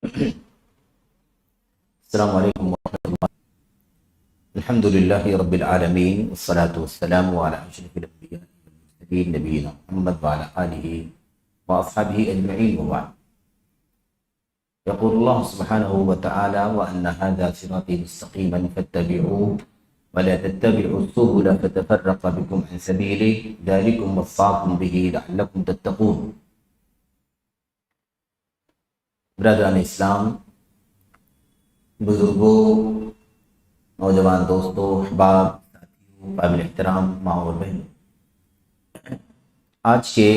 السلام علیکم ورحمۃ اللہ۔ الحمد للہ رب العالمین والصلاة والسلام علی اشرف الانبیاء والمرسلین نبینا محمد وعلی آلہ واصحابہ اجمعین وبعد۔ یقول اللہ سبحانہ وتعالی وان ھذا صراطی مستقیما فاتبعوہ ولا تتبعوا السبل فتفرق بکم عن سبیلہ ذلکم وصاکم بہ لعلکم تتقون۔ برادران اسلام، بزرگوں، نوجوان دوستوں، احباب، ساتھیوں، قابل احترام ماں اور بہنوں، آج کے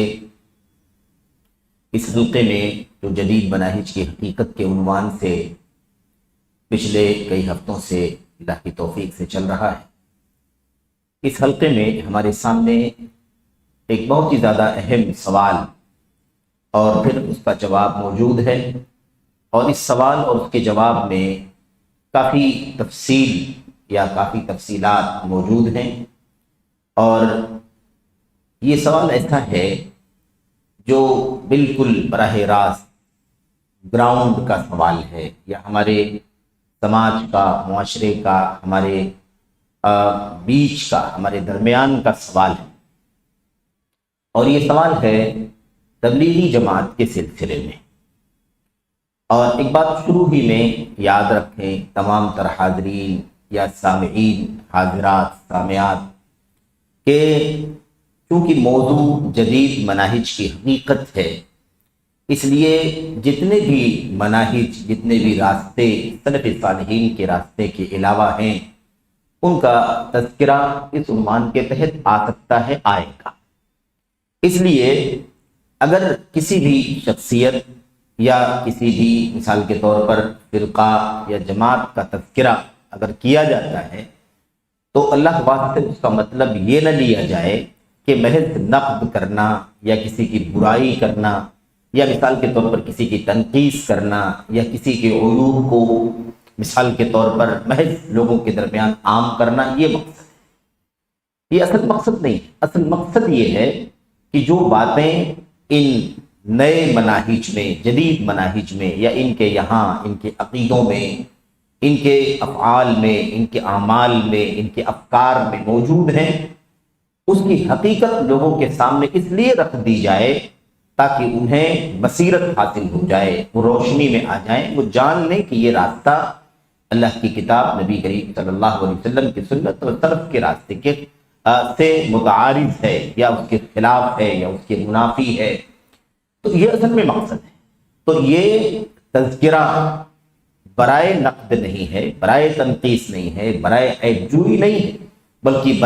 اس حلقے میں جو جدید مناہج کی حقیقت کے عنوان سے پچھلے کئی ہفتوں سے اللہ کی توفیق سے چل رہا ہے، اس حلقے میں ہمارے سامنے ایک بہت ہی زیادہ اہم سوال اور پھر اس کا جواب موجود ہے، اور اس سوال اور اس کے جواب میں کافی تفصیل یا کافی تفصیلات موجود ہیں۔ اور یہ سوال ایسا ہے جو بالکل براہ راست گراؤنڈ کا سوال ہے، یا ہمارے سماج کا، معاشرے کا، ہمارے بیچ کا، ہمارے درمیان کا سوال ہے، اور یہ سوال ہے تبلیغی جماعت کے سلسلے میں۔ اور ایک بات شروع ہی میں یاد رکھیں تمام تر حاضرین یا سامعین، حاضرات، سامعات، کہ چونکہ موضوع جدید مناہج کی حقیقت ہے، اس لیے جتنے بھی مناہج، جتنے بھی راستے سلف صالحین کے راستے کے علاوہ ہیں، ان کا تذکرہ اس عنوان کے تحت آ سکتا ہے، آئے گا۔ اس لیے اگر کسی بھی شخصیت یا کسی بھی مثال کے طور پر فرقہ یا جماعت کا تذکرہ اگر کیا جاتا ہے، تو اللہ واسطے اس کا مطلب یہ نہ لیا جائے کہ محض نقد کرنا یا کسی کی برائی کرنا یا مثال کے طور پر کسی کی تنقیص کرنا یا کسی کے عیوب کو مثال کے طور پر محض لوگوں کے درمیان عام کرنا، یہ مقصد ہے۔ یہ اصل مقصد نہیں ہے۔ اصل مقصد یہ ہے کہ جو باتیں ان نئے مناہج میں، جدید مناہج میں، یا ان کے یہاں، ان کے عقیدوں میں، ان کے افعال میں، ان کے اعمال میں، ان کے افکار میں موجود ہیں، اس کی حقیقت لوگوں کے سامنے اس لیے رکھ دی جائے تاکہ انہیں بصیرت حاصل ہو جائے، وہ روشنی میں آ جائیں، وہ جان لیں کہ یہ راستہ اللہ کی کتاب، نبی کریم صلی اللہ علیہ وسلم کی سنت اور سلف کے راستے کے سے متعارض ہے، یا اس کے خلاف ہے، یا اس کے منافی ہے۔ تو یہ اصل میں مقصد ہے۔ تو یہ تذکرہ برائے نقد نہیں ہے، برائے تنقیص نہیں ہے، برائے عیب جوئی نہیں ہے، بلکہ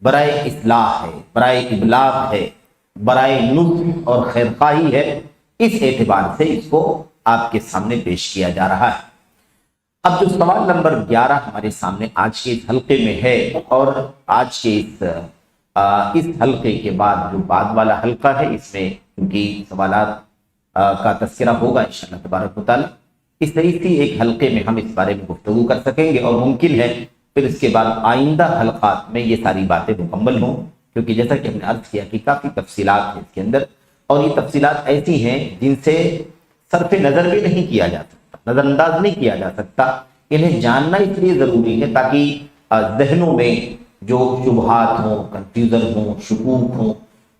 برائے اصلاح ہے، برائے ابلاغ ہے، برائے نصح اور خیرخواہی ہے۔ اس اعتبار سے اس کو آپ کے سامنے پیش کیا جا رہا ہے۔ اب جو سوال نمبر 11 ہمارے سامنے آج کے اس حلقے میں ہے، اور آج کے اس حلقے کے بعد جو بعد والا حلقہ ہے، اس میں کیونکہ سوالات کا تذکرہ ہوگا انشاءاللہ تبارک و تعالی، اس طریقے ایک حلقے میں ہم اس بارے میں گفتگو کر سکیں گے، اور ممکن ہے پھر اس کے بعد آئندہ حلقات میں یہ ساری باتیں مکمل ہوں، کیونکہ جیسا کہ ہم نے عرض کیا کہ کافی تفصیلات ہیں اس کے اندر، اور یہ تفصیلات ایسی ہیں جن سے صرف نظر بھی نہیں کیا جا سکتا، نظر انداز نہیں کیا جا سکتا۔ انہیں جاننا اس لیے ضروری ہے تاکہ ذہنوں میں جو شبہات ہوں، کنفیوژن ہوں، شکوک ہوں،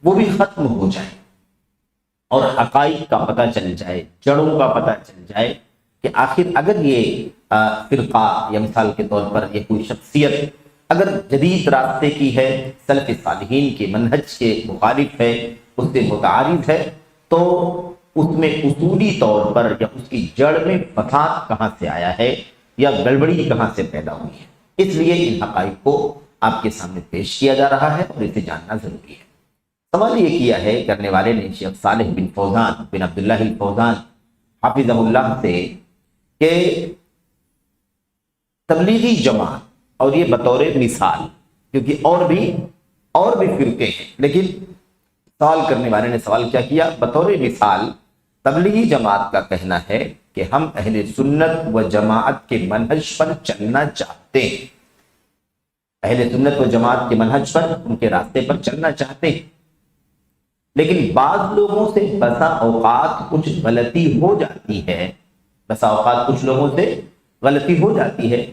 وہ بھی ختم ہو جائیں، اور حقائق کا پتہ چل جائے، جڑوں کا پتہ چل جائے کہ آخر اگر یہ فرقہ یا مثال کے طور پر یہ کوئی شخصیت اگر جدید راستے کی ہے، سلف صالحین کے منہج کے مخالف ہے، اس سے متعارض ہے، تو اس میں اصولی طور پر یا اس کی جڑ میں فساد کہاں سے آیا ہے یا گڑبڑی کہاں سے پیدا ہوئی ہے۔ اس لیے ان حقائق کو آپ کے سامنے پیش کیا جا رہا ہے، اور اسے جاننا ضروری ہے۔ سوال یہ کیا ہے کرنے والے نے شیخ صالح بن فوزان بن عبداللہ الفوزان حافظہ اللہ سے، کہ تبلیغی جماعت، اور یہ بطور مثال، کیونکہ اور بھی فرقے ہیں، لیکن سوال کرنے والے نے سوال کیا کیا، بطور مثال تبلیغی جماعت کا کہنا ہے کہ ہم اہل سنت و جماعت کے منہج پر چلنا چاہتے ہیں، اہل سنت و جماعت کے منہج پر، ان کے راستے پر چلنا چاہتے ہیں، لیکن بعض لوگوں سے بسا اوقات کچھ غلطی ہو جاتی ہے بس اوقات کچھ لوگوں سے غلطی ہو جاتی ہے،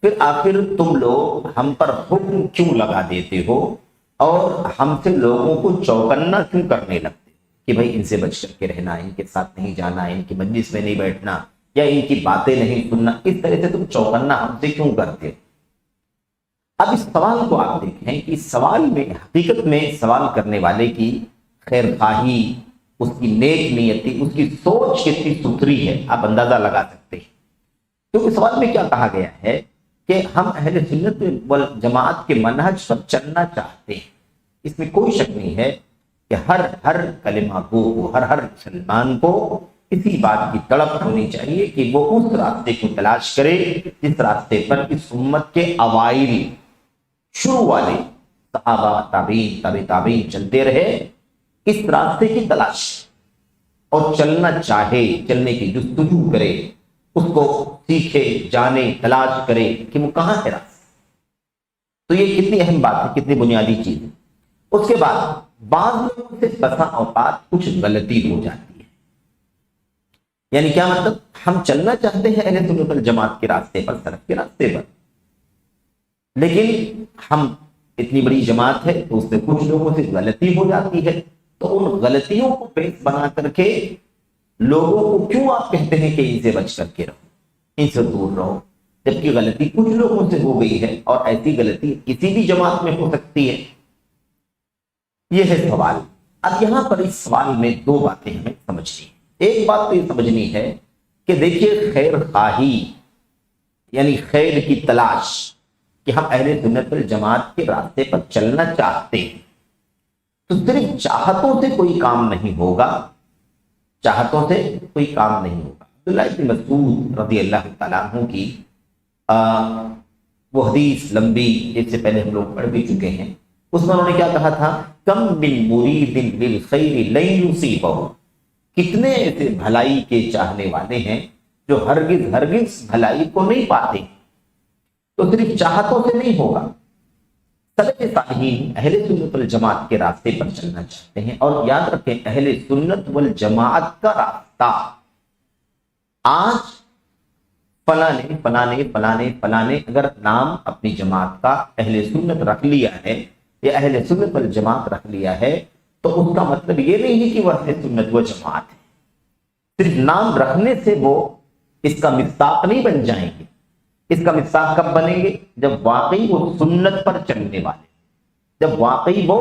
پھر آخر تم لوگ ہم پر حکم کیوں لگا دیتے ہو اور ہم سے لوگوں کو چوکنا کیوں کرنے لگتے کہ بھائی ان سے بچ کر کے رہنا، ان کے ساتھ نہیں جانا، ان کی مجلس میں نہیں بیٹھنا یا ان کی باتیں نہیں سننا، اس طرح سے تم چوکنا ہم سے کیوں کرتے ہو؟ اب اس سوال کو آپ دیکھیں کہ اس سوال میں حقیقت میں سوال کرنے والے کی خیر خواہی، اس کی نیک نیتی، اس کی سوچ کتنی ستھری ہے آپ اندازہ لگا سکتے ہیں۔ تو اس سوال میں کیا کہا گیا ہے کہ ہم اہل سنت والجماعت کے منہج پر چلنا چاہتے ہیں، اس میں کوئی شک نہیں ہے کہ ہر کلمہ کو، ہر مسلمان کو اسی بات کی تڑپ ہونی چاہیے کہ وہ اس راستے کو تلاش کرے جس راستے پر اس امت کے اوائل شروع والے صحابہ، تابعین، تابع تابعین چلتے رہے، اس راستے کی تلاش اور چلنا چاہے، چلنے کی جستجو کرے، اس کو سیکھے، جانے، تلاش کرے کہ وہ کہاں ہے راستہ۔ تو یہ کتنی اہم بات ہے، کتنی بنیادی چیز ہے۔ اس کے بعد بعض لوگوں سے بسا اوقات کچھ غلطی ہو جاتی ہے، یعنی کیا مطلب؟ ہم چلنا چاہتے ہیں اہل سنت والجماعت کے راستے پر، سلف کے راستے پر، لیکن ہم اتنی بڑی جماعت ہے تو اس میں کچھ لوگوں سے غلطی ہو جاتی ہے، تو ان غلطیوں کو بیس بنا کر کے لوگوں کو کیوں آپ کہتے ہیں کہ ان سے بچ کر کے رہو، ان سے دور رہو، جبکہ غلطی کچھ لوگوں سے ہو گئی ہے اور ایسی غلطی کسی بھی جماعت میں ہو سکتی ہے؟ یہ ہے سوال۔ اب یہاں پر اس سوال میں دو باتیں ہمیں سمجھنی ہیں۔ ایک بات تو یہ سمجھنی ہے کہ دیکھیے خیر خواہی یعنی خیر کی تلاش، کہ ہم اہل سنت والجماعت کے راستے پر چلنا چاہتے ہیں، تو صرف چاہتوں سے کوئی کام نہیں ہوگا، چاہتوں سے کوئی کام نہیں ہوگا۔ عبداللہ بن مسعود رضی اللہ تعالیٰ عنہ کی وہ حدیث لمبی، اس سے پہلے ہم لوگ پڑھ بھی چکے ہیں، اس میں انہوں نے کیا کہا تھا؟ کم من مرید للخیر لن یصیبہ، کتنے ایسے بھلائی کے چاہنے والے ہیں جو ہرگز بھلائی کو نہیں پاتے۔ تو صرف چاہتوں سے نہیں ہوگا، سلف صالحین اہل سنت والجماعت کے راستے پر چلنا چاہتے ہیں۔ اور یاد رکھیں اہل سنت والجماعت کا راستہ آج فلاں نے اگر نام اپنی جماعت کا اہل سنت رکھ لیا ہے یا اہل سنت والجماعت رکھ لیا ہے، تو اس کا مطلب یہ نہیں ہے کہ وہ اہل سنت والجماعت ہے۔ صرف نام رکھنے سے وہ اس کا مصداق نہیں بن جائیں گے۔ اس کا مصداق کب بنیں گے؟ جب واقعی وہ سنت پر چلنے والے، جب واقعی وہ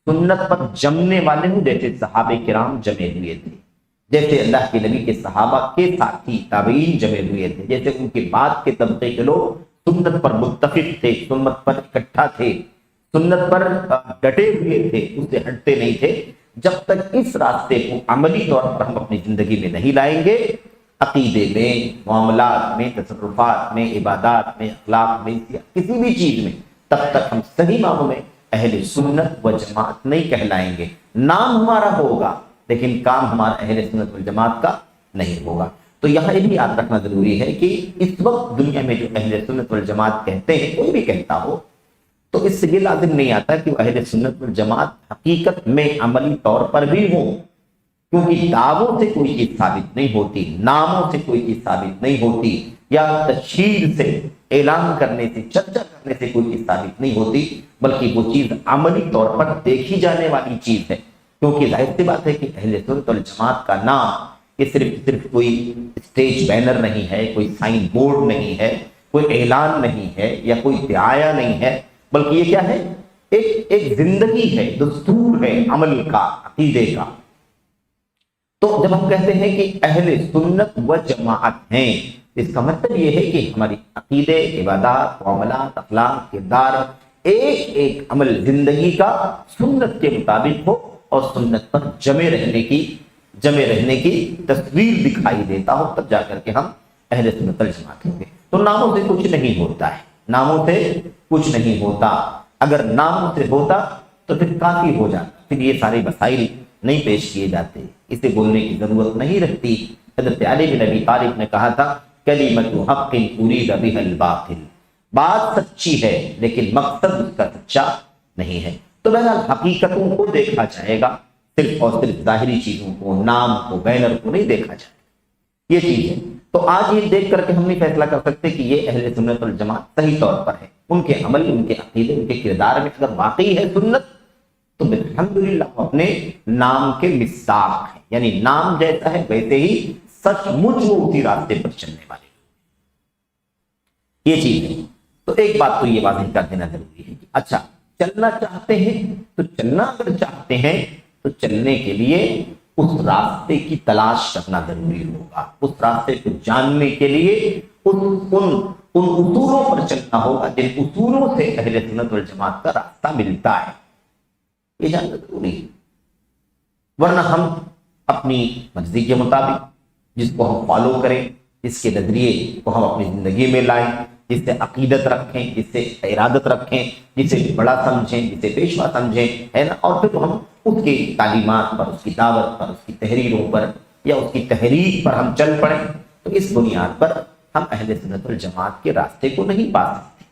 سنت پر جمنے والے ہوں، جیسے صحابہ کرام جمے ہوئے تھے، جیسے اللہ کے نبی کے صحابہ کے ساتھی تابعین جمے ہوئے تھے، جیسے ان کے بعد کے طبقے کے لوگ سنت پر متفق تھے، سنت پر اکٹھا تھے، سنت پر ڈٹے ہوئے تھے، اس سے ہٹتے نہیں تھے۔ جب تک اس راستے کو عملی طور پر ہم اپنی زندگی میں نہیں لائیں گے، عقیدے میں، معاملات میں، تصرفات میں، عبادات میں، اخلاق میں، کسی بھی چیز میں، تب تک ہم صحیح معنوں میں اہل سنت و جماعت نہیں کہلائیں گے۔ نام ہمارا ہوگا لیکن کام ہمارا اہل سنت والجماعت کا نہیں ہوگا۔ تو یہاں یہ بھی یاد رکھنا ضروری ہے کہ اس وقت دنیا میں جو اہل سنت والجماعت کہتے ہیں، کوئی بھی کہتا ہو، تو اس سے یہ لازم نہیں آتا کہ وہ اہل سنت والجماعت حقیقت میں عملی طور پر بھی ہوں، کیونکہ دعووں سے کوئی چیز ثابت نہیں ہوتی، ناموں سے کوئی چیز ثابت نہیں ہوتی، یا تشہیر سے، اعلان کرنے سے، چرچا کرنے سے کوئی چیز ثابت نہیں ہوتی، بلکہ وہ چیز عملی طور پر دیکھی جانے والی چیز ہے۔ کیونکہ ظاہر سی بات ہے کہ اہل سنت والجماعت کا نام یہ صرف کوئی اسٹیج بینر نہیں ہے، کوئی سائن بورڈ نہیں ہے، کوئی اعلان نہیں ہے یا کوئی دعایا نہیں ہے، بلکہ یہ کیا ہے؟ ایک زندگی ہے، دستور ہے عمل کا، عقیدے کا۔ تو جب ہم کہتے ہیں کہ اہل سنت و جماعت ہیں، اس کا مطلب یہ ہے کہ ہماری عقیدے، عبادات، معاملات، اخلاق، کردار، ایک عمل زندگی کا سنت کے مطابق ہو اور سنت پر جمے رہنے کی تصویر دکھائی دیتا ہو، تب جا کر کے ہم اہل سنت والجماعت ہوں گے۔ تو ناموں سے کچھ نہیں ہوتا ہے، ناموں سے کچھ نہیں ہوتا۔ اگر ناموں سے ہوتا تو پھر کافی ہو جاتا، پھر یہ سارے مسائل نہیں پیش کیے جاتے، اسے بولنے کی ضرورت نہیں رہتی۔ حضرت علی بن ابی طالب نے کہا تھا کلمۃ حق ارید بها الباطل، بات سچی ہے لیکن مقصد اس کا سچا نہیں ہے۔ تو بہرحال حقیقتوں کو دیکھا جائے گا، صرف اور صرف ظاہری چیزوں کو، نام کو، بینر کو نہیں دیکھا جائے گا، یہ چیز ہے۔ تو آج یہ دیکھ کر کے ہم نہیں فیصلہ کر سکتے کہ یہ اہل سنت والجماعت صحیح طور پر ہے. ان کے عمل، ان کے عقیدے، ان کے کردار میں اگر واقعی ہے سنت تو الحمدللہ اپنے نام کے مصداق ہیں، یعنی نام جیسا ہے ویسے ہی سچ مچ وہ اسی راستے پر چلنے والے. یہ چیز ہے. تو ایک بات تو یہ واضح کر دینا ضروری ہے کہ اچھا چلنا چاہتے ہیں تو چلنا اگر چاہتے ہیں تو چلنے کے لیے اس راستے کی تلاش کرنا ضروری ہوگا. اس راستے کو جاننے کے لیے ان اصولوں پر چلنا ہوگا جن اصولوں سے اہل سنت والجماعت کا راستہ ملتا ہے. یہ جاننا ضروری ہے. ورنہ ہم اپنی مرضی کے مطابق جس کو ہم فالو کریں، جس کے نظریے کو ہم اپنی زندگی میں لائیں، جس سے عقیدت رکھیں، جس سے ارادت رکھیں، جسے بڑا سمجھیں، جسے پیشوا سمجھیں، ہے نا، اور پھر ہم اس کی تعلیمات پر، اس کی دعوت پر، اس کی تحریروں پر یا اس کی تحریک پر ہم چل پڑیں تو اس بنیاد پر ہم اہل سنت والجماعت کے راستے کو نہیں پا سکتے.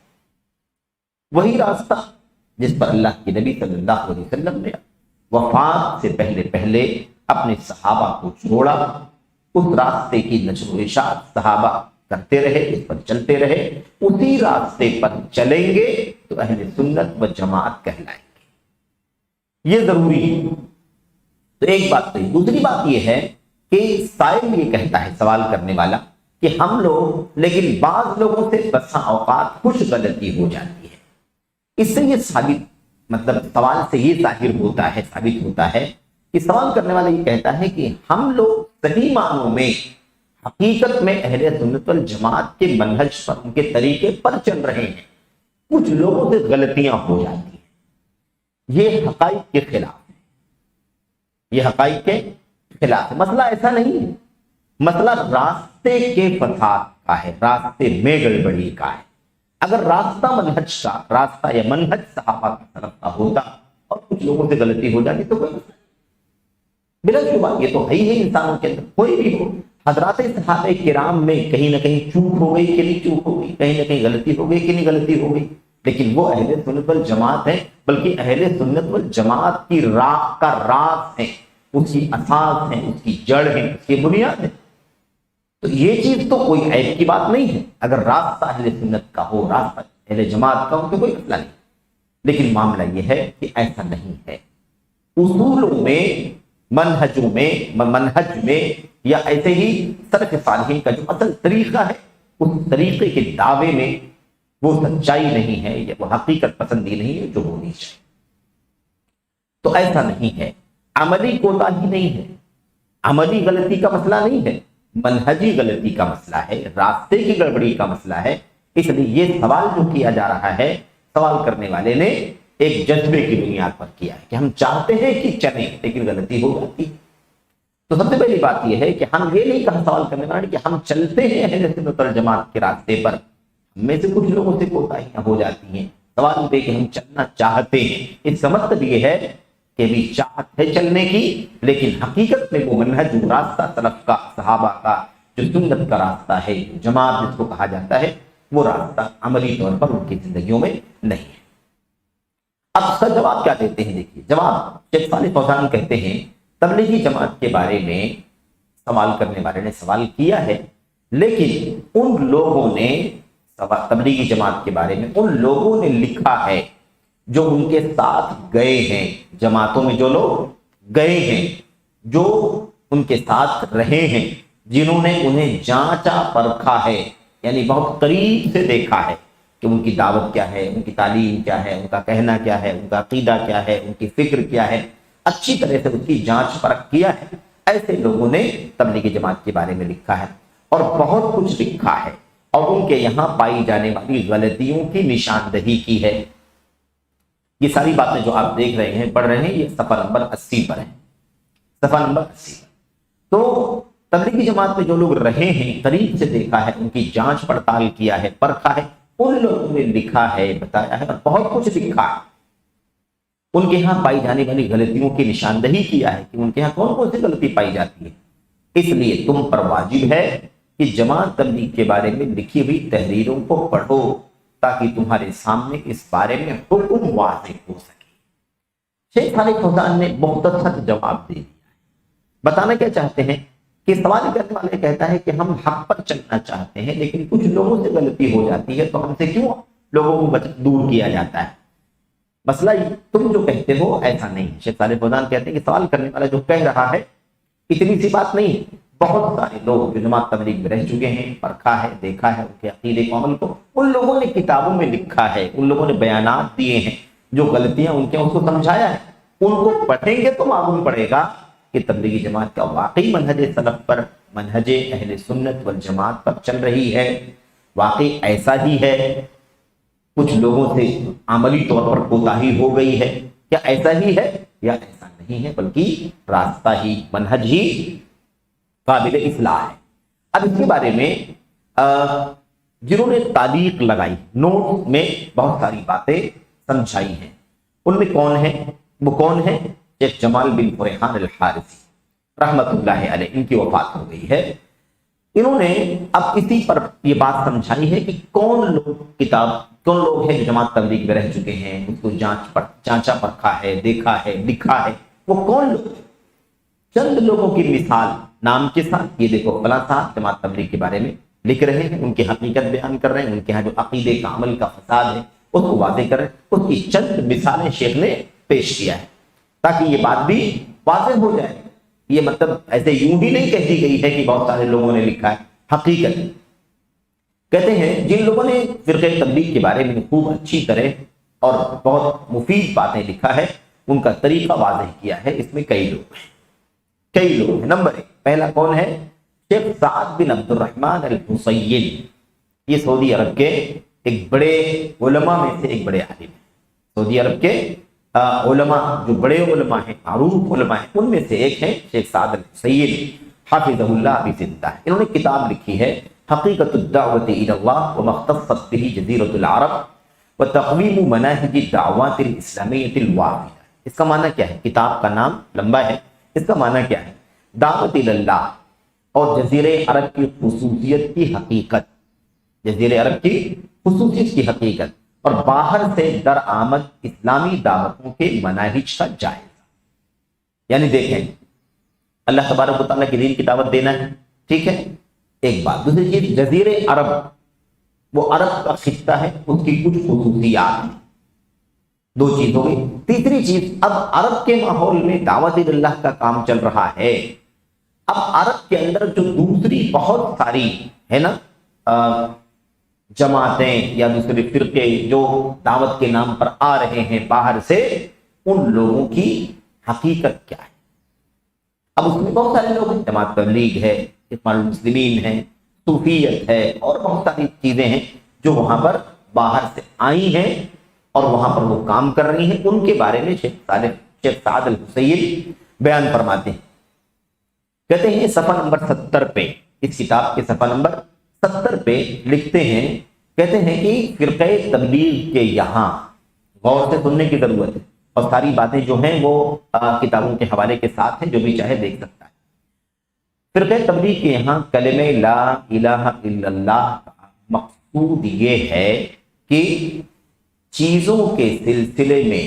وہی راستہ جس پر اللہ کے نبی صلی اللہ علیہ وسلم نے وفات سے پہلے اپنے صحابہ کو چھوڑا، اس راستے کی نشر و اشاعت صحابہ کرتے رہے، اس پر چلتے رہے، اسی راستے پر چلیں گے تو اہل سنت و جماعت کہلائیں گے. یہ ضروری ہے. تو ایک بات تو یہ. دوسری بات یہ ہے کہ سائل یہ کہتا ہے، سوال کرنے والا، کہ ہم لوگ لیکن بعض لوگوں سے بسا اوقات کچھ غلطی ہو جاتی ہے. اس سے یہ سوال سے یہ ظاہر ہوتا ہے، ثابت ہوتا ہے کہ سوال کرنے والا یہ کہتا ہے کہ ہم لوگ صحیح معنوں میں حقیقت میں اہل سنت والجماعت کے منہج پر، ان کے طریقے پر چل رہے ہیں، کچھ لوگوں سے غلطیاں ہو جاتی ہیں. یہ حقائق کے خلاف ہے. یہ حقائق کے خلاف ہے. مسئلہ ایسا نہیں ہے. مسئلہ راستے کے فساد کا ہے، راستے میں گڑبڑی کا ہے. اگر راستہ یا منہج صحابہ کی طرف کا ہوتا اور کچھ لوگوں سے غلطی ہو جاتی تو کوئی مسئلہ بلا شبہ یہ تو ہے ہی ہے انسانوں کے اندر، کوئی بھی ہو. حضرات صحابہ کرام میں کہیں نہ کہیں چوک ہو گئی کہ نہیں چوک ہو گئی، کہیں نہ کہیں غلطی ہو گئی کہ نہیں غلطی ہو گئی، لیکن وہ اہل سنت والجماعت ہے، بلکہ اہل سنت والجماعت کی راہ کا راز ہے، اس کی اساس ہے، اس کی جڑ ہے، اس کی بنیاد ہے. تو یہ چیز تو کوئی عیب کی بات نہیں ہے. اگر راستہ اہل سنت کا ہو، راستہ اہل جماعت کا ہو تو کوئی مسئلہ نہیں. لیکن معاملہ یہ ہے کہ ایسا نہیں ہے. اصولوں میں، منہج میں یا ایسے ہی سلف صالحین کا جو اصل طریقہ ہے، اس طریقے کے دعوے میں وہ سچائی نہیں ہے یا وہ حقیقت پسندی نہیں ہے جو ہونی چاہیے. تو ایسا نہیں ہے. عملی کوتاہی نہیں ہے، عملی غلطی کا مسئلہ نہیں ہے، منہجی غلطی کا مسئلہ ہے، راستے کی گڑبڑی کا مسئلہ ہے. اس لیے یہ سوال جو کیا جا رہا ہے، سوال کرنے والے نے ایک جذبے کی بنیاد پر کیا ہے کہ ہم چاہتے ہیں کہ چلیں لیکن غلطی ہو جاتی. تو سب سے پہلی بات یہ ہے کہ ہم یہ نہیں کہا سوال کرنے والے کہ ہم چلتے ہیں اہل سنت والجماعت کے راستے پر، ہم میں سے کچھ لوگوں سے کوتاہیاں ہو جاتی ہیں. سوال یہ کہ ہم چلنا چاہتے ہیں. اس کا مطلب یہ ہے کہ بھی چاہت ہے چلنے کی، لیکن حقیقت میں وہ منہج، راستہ سلف کا، صحابہ کا جو سنت کا راستہ ہے، جماعت جس کو کہا جاتا ہے، وہ راستہ عملی طور پر ان کی زندگیوں میں نہیں ہے. اب اس کا جواب کیا دیتے ہیں؟ دیکھیے جواب شیخ صالح فوزان کہتے ہیں تبلیغی جماعت کے بارے میں سوال کرنے والے نے سوال کیا ہے، لیکن ان لوگوں نے تبلیغی جماعت کے بارے میں ان لوگوں نے لکھا ہے جو ان کے ساتھ گئے ہیں، جماعتوں میں جو لوگ گئے ہیں، جو ان کے ساتھ رہے ہیں، جنہوں نے انہیں جانچا پرکھا ہے، یعنی بہت قریب سے دیکھا ہے کہ ان کی دعوت کیا ہے، ان کی تعلیم کیا ہے، ان کا کہنا کیا ہے، ان کا عقیدہ کیا ہے، ان کی فکر کیا ہے، اچھی طرح سے اس کی جانچ پرکھ کیا ہے. ایسے لوگوں نے تبلیغی جماعت کے بارے میں لکھا ہے اور بہت کچھ لکھا ہے اور ان کے یہاں پائی جانے والی غلطیوں کی نشاندہی کی ہے. یہ ساری باتیں جو آپ دیکھ رہے ہیں، پڑھ رہے ہیں، یہ صفحہ نمبر 80 پر ہے. صفحہ نمبر 80 تو تبلیغی جماعت میں جو لوگ رہے ہیں، قریب سے دیکھا ہے، ان کی جانچ پڑتال کیا ہے، پرکھا ہے، ان لوگوں نے لکھا ہے، بتایا ہے اور بہت کچھ لکھا ہے. ان کے ہاں پائی جانے والی غلطیوں کی نشاندہی کیا ہے کہ ان کے ہاں کون کون سی غلطی پائی جاتی ہے. اس لیے تم پر واجب ہے کہ جماعت تبلیغ کے بارے میں لکھی ہوئی تحریروں کو پڑھو تاکہ تمہارے سامنے اس بارے میں حکم واضح ہو سکے. شیخ صالح فوزان نے مختصر جواب دے دیا. بتانا کیا چاہتے ہیں کہ سوال کرنے والا کہتا ہے کہ ہم حق پر چلنا چاہتے ہیں لیکن کچھ لوگوں سے غلطی ہو جاتی ہے تو ہم سے کیوں لوگوں کو دور کیا جاتا ہے؟ مسئلہ تم جو کہتے ہو ایسا نہیں ہے۔ شیخ صالح فوزان کہتے ہیں کہ سوال کرنے والا جو کہہ رہا ہے اتنی سی بات نہیں ہے، بہت سارے لوگ جو جماعت تبلیغ میں رہ چکے ہیں، پرکھا ہے، دیکھا ہے ان کے عقیدے کو، عمل کو، ان لوگوں نے کتابوں میں لکھا ہے، ان لوگوں نے بیانات دیے ہیں، جو غلطیاں ان کے اس کو سمجھایا ہے، ان کو پڑھیں گے تو معلوم پڑے گا کہ تبلیغی جماعت کا واقعی منہج سلف پر، منہج اہل سنت والجماعت پر چل رہی ہے، واقعی ایسا ہی ہے، کچھ لوگوں سے عملی طور پر کوتاہی ہو گئی ہے، کیا ایسا ہی ہے یا ایسا نہیں ہے، بلکہ راستہ ہی، منہج ہی قابل اصلاح ہے۔ اب اس کے بارے میں جنہوں نے تعلیق لگائی، نوٹ میں بہت ساری باتیں سمجھائی ہیں، ان میں کون ہے؟ وہ کون ہے؟ شیخ جمال بن فرحان الحارثی رحمت اللہ علیہ، ان کی وفات ہو گئی ہے۔ انہوں نے اب اسی پر یہ بات سمجھائی ہے کہ کون لوگ ہیں جو جماعت تبلیغ میں رہ چکے ہیں، اس کو جانچا پرکھا ہے، دیکھا ہے، لکھا ہے، وہ کون لوگ ہیں؟ چند لوگوں کی مثال نام کے ساتھ، یہ دیکھو فلاں صاحب جماعت تبلیغ کے بارے میں لکھ رہے ہیں، ان کی حقیقت بیان کر رہے ہیں، ان کے ہاں جو عقیدے کا، عمل کا فساد ہے اس کو واضح کر رہے ہیں، اس کی چند مثالیں شیخ نے پیش کیا ہے تاکہ یہ بات بھی واضح ہو جائے۔ یہ مطلب ایسے یوں ہی نہیں کہہ دی گئی ہے کہ بہت سارے لوگوں نے لکھا ہے، حقیقت کہتے ہیں جن لوگوں نے فرقہ تبلیغ کے بارے میں خوب اچھی طرح اور بہت مفید باتیں لکھا ہے، ان کا طریقہ واضح کیا ہے۔ اس میں کئی لوگ ہیں۔ نمبر 1 پہلا کون ہے؟ شیخ سعد بن عبد الرحمن الحسین، یہ سعودی عرب کے ایک بڑے علماء میں سے ایک بڑے عالم ہیں۔ سعودی عرب کے علماء جو بڑے علماء ہیں، معروف علماء ہیں، ان میں سے ایک ہیں شیخ سعد الحسین حافظہ اللہ ابی زندہ۔ انہوں نے کتاب لکھی ہے حقیقت الدعوت الی اللہ ومختصت به جزیرۃ العرب وتقویم مناہج الدعوات الاسلامیۃ الواحدہ۔ اس کا معنی کیا ہے؟ کتاب کا نام لمبا ہے، اس کا معنی کیا ہے؟ دعوت الی اللہ اور جزیرہ عرب کی خصوصیت کی حقیقت، جزیرہ عرب کی خصوصیت کی حقیقت اور باہر سے در آمد اسلامی دعوتوں کے مناہج کا جائزہ۔ یعنی دیکھیں، اللہ تبارک و تعالیٰ کی دین کی دعوت دینا ہے، ٹھیک ہے، ایک بات۔ دوسری چیز، جزیرہ عرب وہ عرب کا خطہ ہے، اس کی کچھ خصوصیات ہیں، دو چیز ہو گئی۔ تیسری چیز، اب عرب کے ماحول میں دعوت اللہ کا کام چل رہا ہے، اب عرب کے اندر جو دوسری بہت ساری ہے نا جماعتیں یا دوسرے فرقے جو دعوت کے نام پر آ رہے ہیں باہر سے، ان لوگوں کی حقیقت کیا ہے؟ اب اس میں بہت سارے لوگ ہیں، جماعت تبلیغ ہے، اخوان المسلمین ہے، صوفیت ہے، اور بہت ساری چیزیں ہیں جو وہاں پر باہر سے آئی ہیں اور وہاں پر وہ کام کر رہی ہیں۔ ان کے بارے میں شیخ سعد الحسین بیان فرماتے ہیں، کہتے ہیں صفحہ نمبر 70 پہ، اس کتاب کے صفحہ نمبر 70 پہ لکھتے ہیں، کہتے ہیں کہ فرقہ تبلیغ کے یہاں غور سے سننے کی ضرورت ہے، اور ساری باتیں جو ہیں وہ کتابوں کے حوالے کے ساتھ ہیں، جو بھی چاہے دیکھ سکتا ہے۔ فرقہ تبلیغ کے یہاں کلمہ لا الہ الا اللہ کا مقصود یہ ہے کہ چیزوں کے سلسلے میں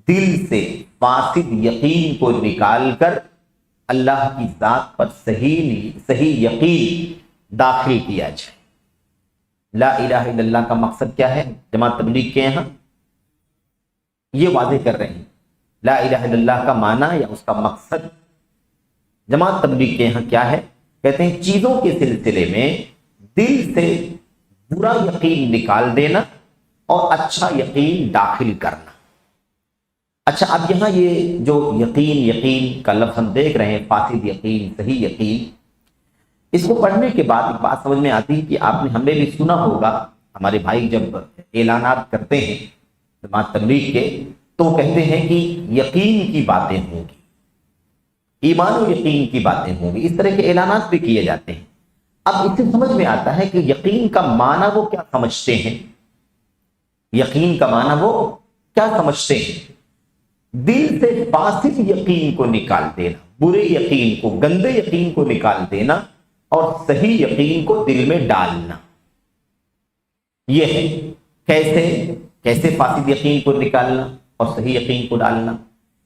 دل سے فاسد یقین کو نکال کر اللہ کی ذات پر صحیح یقین داخل کیا جائے۔ لا الہ الا اللہ کا مقصد کیا ہے؟ جماعت تبلیغ کے یہاں یہ واضح کر رہے ہیں، لا الہ الا اللہ کا معنی یا اس کا مقصد جماعت تبلیغ کے یہاں کیا ہے؟ کہتے ہیں چیزوں کے سلسلے میں دل سے برا یقین نکال دینا اور اچھا یقین داخل کرنا۔ اچھا، اب یہاں یہ جو یقین کا لفظ ہم دیکھ رہے ہیں، فاسد یقین، صحیح یقین، اس کو پڑھنے کے بعد ایک بات سمجھ میں آتی ہے کہ آپ نے، ہم نے بھی سنا ہوگا، ہمارے بھائی جب اعلانات کرتے ہیں جماعت تبلیغ کے تو وہ کہتے ہیں کہ یقین کی باتیں ہوں گی، ایمان و یقین کی باتیں ہوں گی، اس طرح کے اعلانات بھی کیے جاتے ہیں۔ اب اس سے سمجھ میں آتا ہے کہ یقین کا معنی وہ کیا سمجھتے ہیں، یقین کا معنی وہ کیا سمجھتے ہیں؟ دل سے فاسد یقین کو نکال دینا، برے یقین کو، گندے یقین کو نکال دینا اور صحیح یقین کو دل میں ڈالنا۔ یہ ہے کیسے فاسد یقین کو نکالنا اور صحیح یقین کو ڈالنا؟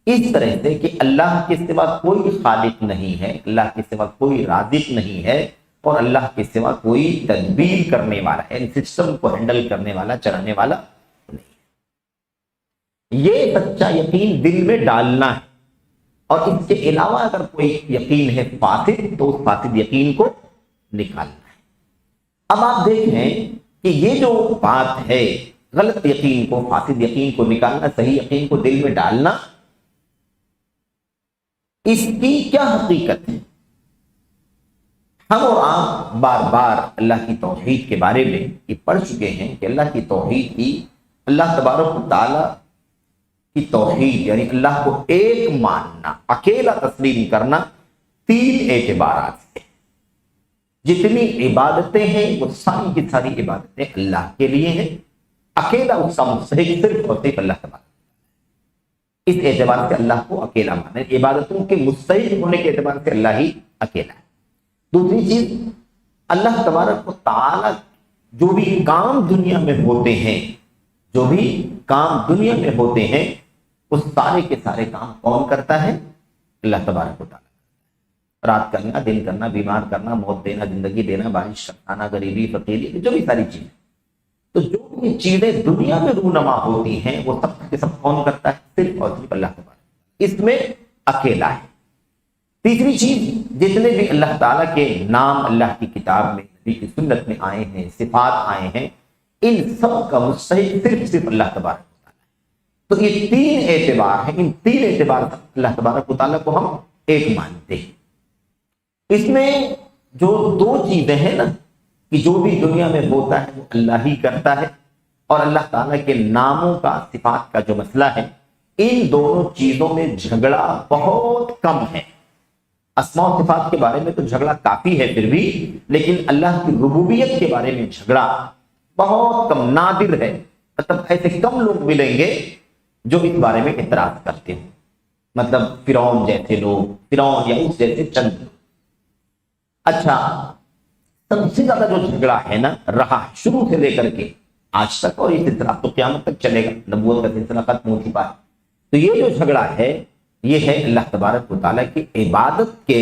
اس طرح سے کہ اللہ کے سوا کوئی خالق نہیں ہے، اللہ کے سوا کوئی رازق نہیں ہے، اور اللہ کے سوا کوئی تدبیر کرنے والا یعنی سسٹم کو ہینڈل کرنے والا، چلانے والا نہیں ہے۔ یہ سچا یقین دل میں ڈالنا ہے، اور اس کے علاوہ اگر کوئی یقین ہے فاسد تو اس فاسد یقین کو نکالنا ہے۔ اب آپ دیکھیں کہ یہ جو بات ہے، غلط یقین کو، فاسد یقین کو نکالنا، صحیح یقین کو دل میں ڈالنا، اس کی کیا حقیقت ہے؟ ہم اور آپ بار بار اللہ کی توحید کے بارے میں یہ پڑھ چکے ہیں کہ اللہ کی توحید کی، اللہ تبارک و تعالی کی توحید یعنی اللہ کو ایک ماننا، اکیلا تسلیم کرنا، 3 اعتبارات سے۔ جتنی عبادتیں ہیں وہ ساری کی ساری عبادتیں اللہ کے لیے ہیں، اکیلا اس کا مستحق صرف اور صرف اللہ تبارک۔ اس اعتبار سے اللہ کو اکیلا مانے، عبادتوں کے مستحق ہونے کے اعتبار سے اللہ ہی اکیلا ہے۔ دوسری چیز، اللہ تبارک و تعالی جو بھی کام دنیا میں ہوتے ہیں، جو بھی کام دنیا میں ہوتے ہیں، اس سارے کے سارے کام کون کرتا ہے؟ اللہ تبارک و تعالی۔ رات کرنا، دن کرنا، بیمار کرنا، موت دینا، زندگی دینا، بارش کرنا، غریبی، فقیری، جو بھی ساری چیزیں، تو جو بھی چیزیں دنیا میں رونما ہوتی ہیں وہ سب کے سب کون کرتا ہے؟ صرف اور صرف اللہ تبارک، اس میں اکیلا ہے۔ تیسری چیز، جتنے بھی اللہ تعالیٰ کے نام اللہ کی کتاب میں، نبی کی سنت میں آئے ہیں، صفات آئے ہیں، ان سب کا مستحق صرف اللہ تبارک و تعالیٰ ہے۔ تو یہ 3 اعتبار ہیں، ان 3 اعتبار اللہ تبارک و تعالیٰ کو ہم ایک مانتے ہیں۔ اس میں جو 2 چیزیں ہیں نا، کہ جو بھی دنیا میں ہوتا ہے وہ اللہ ہی کرتا ہے، اور اللہ تعالیٰ کے ناموں کا، صفات کا جو مسئلہ ہے، ان دونوں چیزوں میں جھگڑا بہت کم ہے۔ اسماء و صفات کے بارے میں تو جھگڑا کافی ہے پھر بھی، لیکن اللہ کی ربوبیت کے بارے میں جھگڑا بہت کم، نادر ہے۔ مطلب ایسے کم لوگ ملیں گے جو اس بارے میں اعتراض کرتے ہیں، مطلب فرعون جیسے لوگ، فرعون یا اس جیسے چند لوگ۔ اچھا، سب سے زیادہ جو جھگڑا ہے نا، رہا ہے شروع سے لے کر کے آج تک، اور یہ سلسلہ تو قیامت تک چلے گا، نبوت کا سلسلہ ختم ہو چکا ہے، تو یہ جو جھگڑا ہے یہ ہے اللہ تبارک و تعالیٰ کی عبادت کے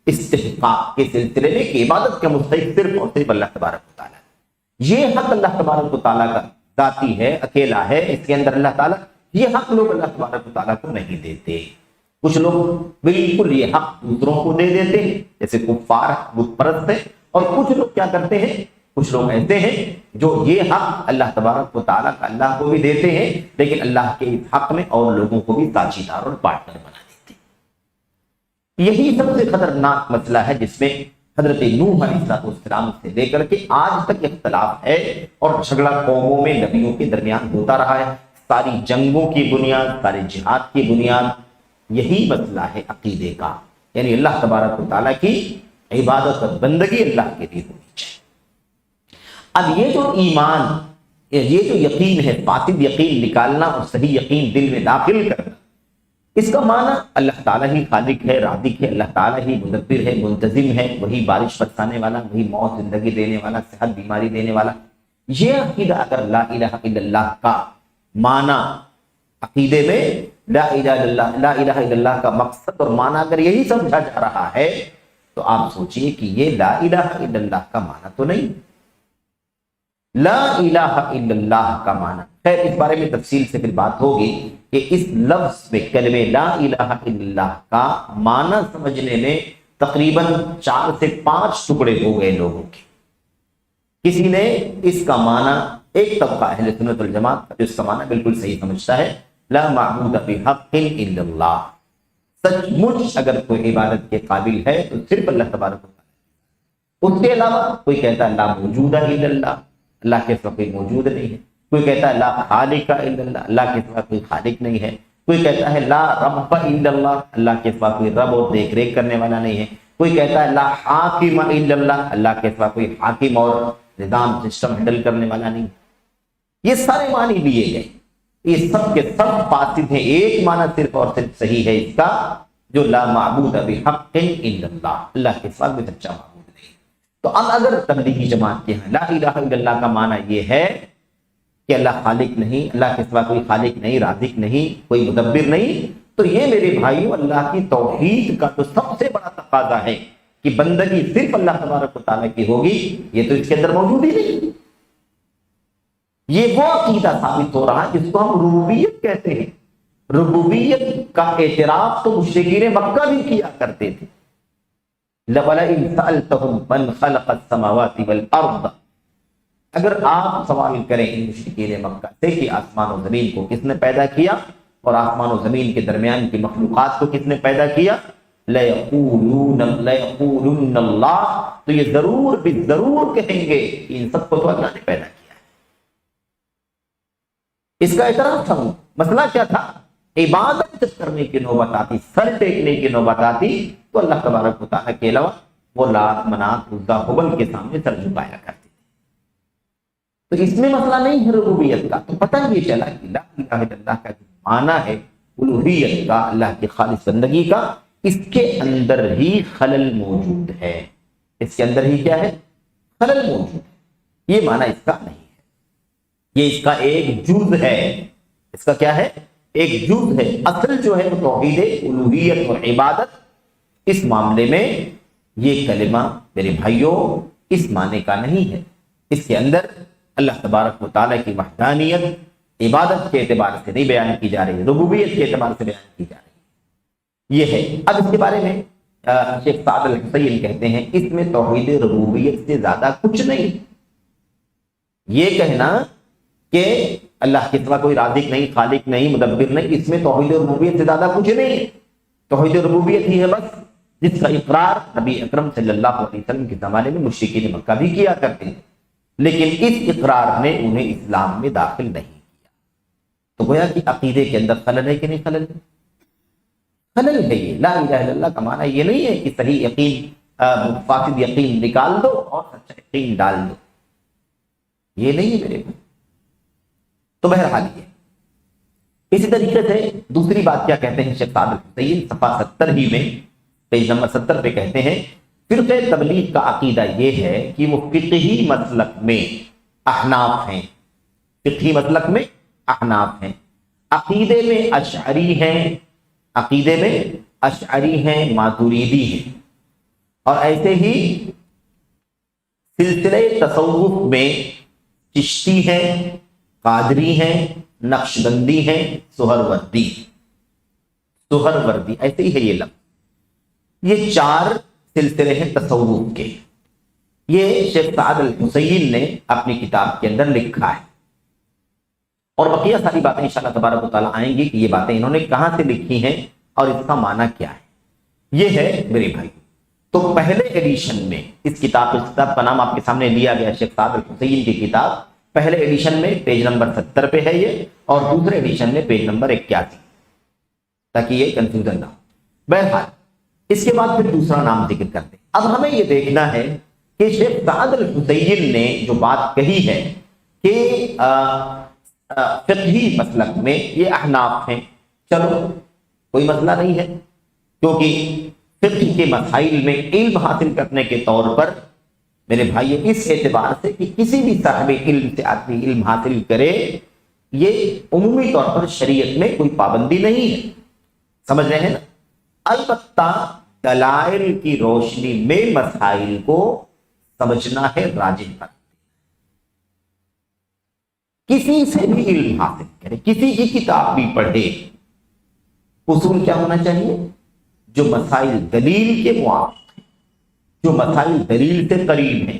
استحقاق کے سلسلے میں، کہ عبادت کا مستحق صرف اور صرف اللہ تبارک و تعالیٰ ہے۔ یہ حق اللہ تبارک و تعالیٰ کا ذاتی ہے، اکیلا ہے، اس کے اندر اللہ تعالیٰ، یہ حق لوگ اللہ تبارک و تعالیٰ کو نہیں دیتے۔ کچھ لوگ بالکل یہ حق دوسروں کو دے دیتے ہیں، جیسے کفار بت پرست ہیں، اور کچھ لوگ کیا کرتے ہیں، کچھ لوگ ایسے ہیں جو یہ حق اللہ تبارک و تعالیٰ کا اللہ کو بھی دیتے ہیں، لیکن اللہ کے اس حق میں اور لوگوں کو بھی ساجیدار اور پارٹنر بنا دیتے ہیں۔ یہی سب سے خطرناک مسئلہ ہے جس میں حضرت نوح علیہ السلام سے لے کر کے آج تک اختلاف ہے، اور جھگڑا قوموں میں نبیوں کے درمیان ہوتا رہا ہے۔ ساری جنگوں کی بنیاد، سارے جہاد کی بنیاد یہی مسئلہ ہے عقیدے کا، یعنی اللہ تبارک و تعالیٰ کی عبادت اور بندگی اللہ کے لیے ہونی چاہیے۔ اب یہ جو ایمان، یہ جو یقین ہے، فاسد یقین نکالنا اور صحیح یقین دل میں داخل کرنا، اس کا معنی اللہ تعالیٰ ہی خالق ہے، رازق ہے، اللہ تعالیٰ ہی مدبر ہے، منتظم ہے، وہی بارش برسانے والا، وہی موت زندگی دینے والا، صحت بیماری دینے والا۔ یہ عقیدہ اگر لا الہ الا اللہ کا معنی، عقیدے میں لا الہ الا اللہ کا مقصد اور معنی اگر یہی سمجھا جا رہا ہے، تو آپ سوچئے کہ یہ لا الہ الا اللہ کا معنی تو نہیں۔ لا الہ الا اللہ کا معنی، خیر اس بارے میں تفصیل سے پھر بات ہوگی کہ اس لفظ میں، کلمہ لا الہ الا اللہ کا معنی سمجھنے میں تقریباً 4 سے 5 ٹکڑے ہو گئے لوگوں کے۔ کسی نے اس کا معنی، ایک طبقہ اہل سنت والجماعت جو اس کا معنی بالکل صحیح سمجھتا ہے، لا معبود بحق الا اللہ، سچ مچ اگر کوئی عبادت کے قابل ہے تو صرف اللہ تبارک و تعالیٰ۔ اس کے علاوہ کوئی کہتا ہے لا موجود الا اللہ، اللہ کے سوا کوئی موجود نہیں ہے۔ کوئی کہتا ہے لا خالق الا اللہ، اللہ کے سوا کوئی خالق نہیں ہے۔ کوئی کہتا ہے لا رب الا اللہ، اللہ کے سوا کوئی رب اور دیکھ ریکھ کرنے والا نہیں ہے۔ کوئی کہتا ہے لا حاکم الا اللہ، اللہ کے سوا کوئی حاکم اور نظام سسٹم ہینڈل کرنے والا نہیں۔ یہ سارے معنی لیے گئے، یہ سب کے سب فاسد ہیں۔ ایک معنی صرف اور صرف صحیح ہے اس کا، جو لا معبود بحق الا اللہ، اللہ کے سوا کوئی سچا معبود نہیں۔ تو اب اگر تبلیغی جماعت کے ہاں لا الہ الا اللہ کا معنی یہ ہے کہ اللہ خالق نہیں، اللہ کے سوا کوئی خالق نہیں، رازق نہیں، کوئی مدبر نہیں، تو یہ میرے بھائیو اللہ کی توحید کا تو سب سے بڑا تقاضا ہے کہ بندگی صرف اللہ تبارک و تعالیٰ کی ہوگی، یہ تو اس کے اندر موجود ہی نہیں۔ یہ وہ عقیدہ ثابت ہو رہا ہے جس کو ہم ربوبیت کہتے ہیں۔ ربوبیت کا اعتراف تو مشرکین مکہ بھی کیا کرتے تھے۔ لَوَلَئِن سَأَلْتَهُم مَّنْ خَلَقَ السَّمَاوَاتِ وَالْأَرْضَ، اگر آپ سوال کریں ان مشرکین مکہ سے کہ آسمان و زمین کو کس نے پیدا کیا اور آسمان و زمین کے درمیان کی مخلوقات کو کس نے پیدا کیا، لَيَقُولُونَ اللَّهُ، تو یہ ضرور بھی ضرور کہیں گے کہ ان سب کو تو اللہ نے پیدا کیا ہے۔ اس کا اعتراف تھا۔ مسئلہ کیا تھا؟ عبادت کرنے کی نوبت آتی، سر ٹیکنے کی نوبت آتی تو اللہ تبارک و تعالیٰ کے علاوہ وہ لات، منات، عزا، ہبل کے سامنے سر جھکایا کرتے تھے۔ تو اس میں مسئلہ نہیں ہے ربوبیت کا۔ تو پتہ یہ چلا کہ لا الہ الا اللہ کا جو معنی ہے الوہیت کا، اللہ کی خالص بندگی کا، اس کے اندر ہی خلل موجود ہے۔ اس کے اندر ہی کیا ہے؟ خلل موجود ہے۔ یہ معنی اس کا نہیں ہے، یہ اس کا ایک جز ہے۔ اس کا کیا ہے؟ ایک جز ہے۔ اصل جو ہے وہ توحید الوہیت اور عبادت، اس معاملے میں یہ کلمہ میرے بھائیوں اس معنی کا نہیں ہے۔ اس کے اندر اللہ تبارک و تعالیٰ کی وحدانیت عبادت کے اعتبار سے نہیں بیان کی جا رہی، ربوبیت کے اعتبار سے بیان کی جا رہی، یہ ہے۔ اب اس کے بارے میں شیخ سعد الحسین کہتے ہیں اس میں توحید ربوبیت سے زیادہ کچھ نہیں۔ یہ کہنا کہ اللہ کے سوا کوئی رازق نہیں، خالق نہیں، مدبر نہیں، اس میں توحید ربوبیت سے زیادہ کچھ نہیں۔ توحید ربوبیت ہی ہے بس، جس کا اقرار نبی اکرم صلی اللہ علیہ وسلم کے زمانے میں مشرکین مکہ بھی کیا کرتے ہیں، لیکن اس اقرار نے انہیں اسلام میں داخل نہیں کیا۔ تو گویا کہ عقیدے کے اندر خلل ہے کہ نہیں خلل ہے؟ خلل ہے۔ یہ لا الہ الا اللہ کا معنی یہ نہیں ہے کہ صحیح یقین، فاسد یقین نکال دو اور سچا یقین ڈال دو، یہ نہیں ہے میرے بھائی۔ تو بہرحال یہ اسی طریقے سے دوسری بات کیا کہتے ہیں شیخ سعد الحسین صفحہ 70 ہی میں، پیج نمبر 70 پہ کہتے ہیں فرقہ تبلیغ کا عقیدہ یہ ہے کہ وہ فقہی مسلک میں احناف ہیں، فقہی مسلک میں احناف ہیں، عقیدے میں اشعری ہیں، عقیدے میں اشعری ہیں، ماتریدی ہیں، اور ایسے ہی سلسلے تصوف میں چشتی ہیں، قادری ہیں، نقشبندی ہیں، سہروردی، ایسے ہی ہے یہ لفظ۔ یہ 4 سلسلے ہیں تصوف کے، یہ شیخ سعد الحسین نے اپنی کتاب کے اندر لکھا ہے، اور بقیہ ساری باتیں انشاءاللہ تبارک و تعالیٰ آئیں گی کہ یہ باتیں انہوں نے کہاں سے لکھی ہیں اور اس کا معنی کیا ہے۔ یہ ہے میرے بھائی، تو پہلے ایڈیشن میں اس کتاب کا نام آپ کے سامنے لیا گیا شیخ سعد الحسین کی کتاب، پہلے ایڈیشن میں پیج نمبر 70 پہ ہے یہ، اور دوسرے ایڈیشن میں پیج نمبر 81، تاکہ یہ کنفیوژن نہ ہو۔ بہرحال اس کے بعد پھر دوسرا نام ذکر کرتے ہیں۔ اب ہمیں یہ دیکھنا ہے کہ شیخ سعد الحسین نے جو بات کہی ہے کہ فقہی مسلک میں یہ احناف ہیں، چلو کوئی مسئلہ نہیں ہے، کیونکہ فقہ کے مسائل میں علم حاصل کرنے کے طور پر میرے بھائی اس اعتبار سے کہ کسی بھی صاحب علم سے آدمی علم حاصل کرے، یہ عمومی طور پر شریعت میں کوئی پابندی نہیں ہے، سمجھ رہے ہیں نا؟ البتہ دلائل کی روشنی میں مسائل کو سمجھنا ہے راجح پر۔ کسی سے بھی علم حاصل کرے، کسی کی کتاب بھی پڑھے، اصول کیا ہونا چاہیے؟ جو مسائل دلیل کے موافق ہیں، جو مسائل دلیل سے قریب ہیں،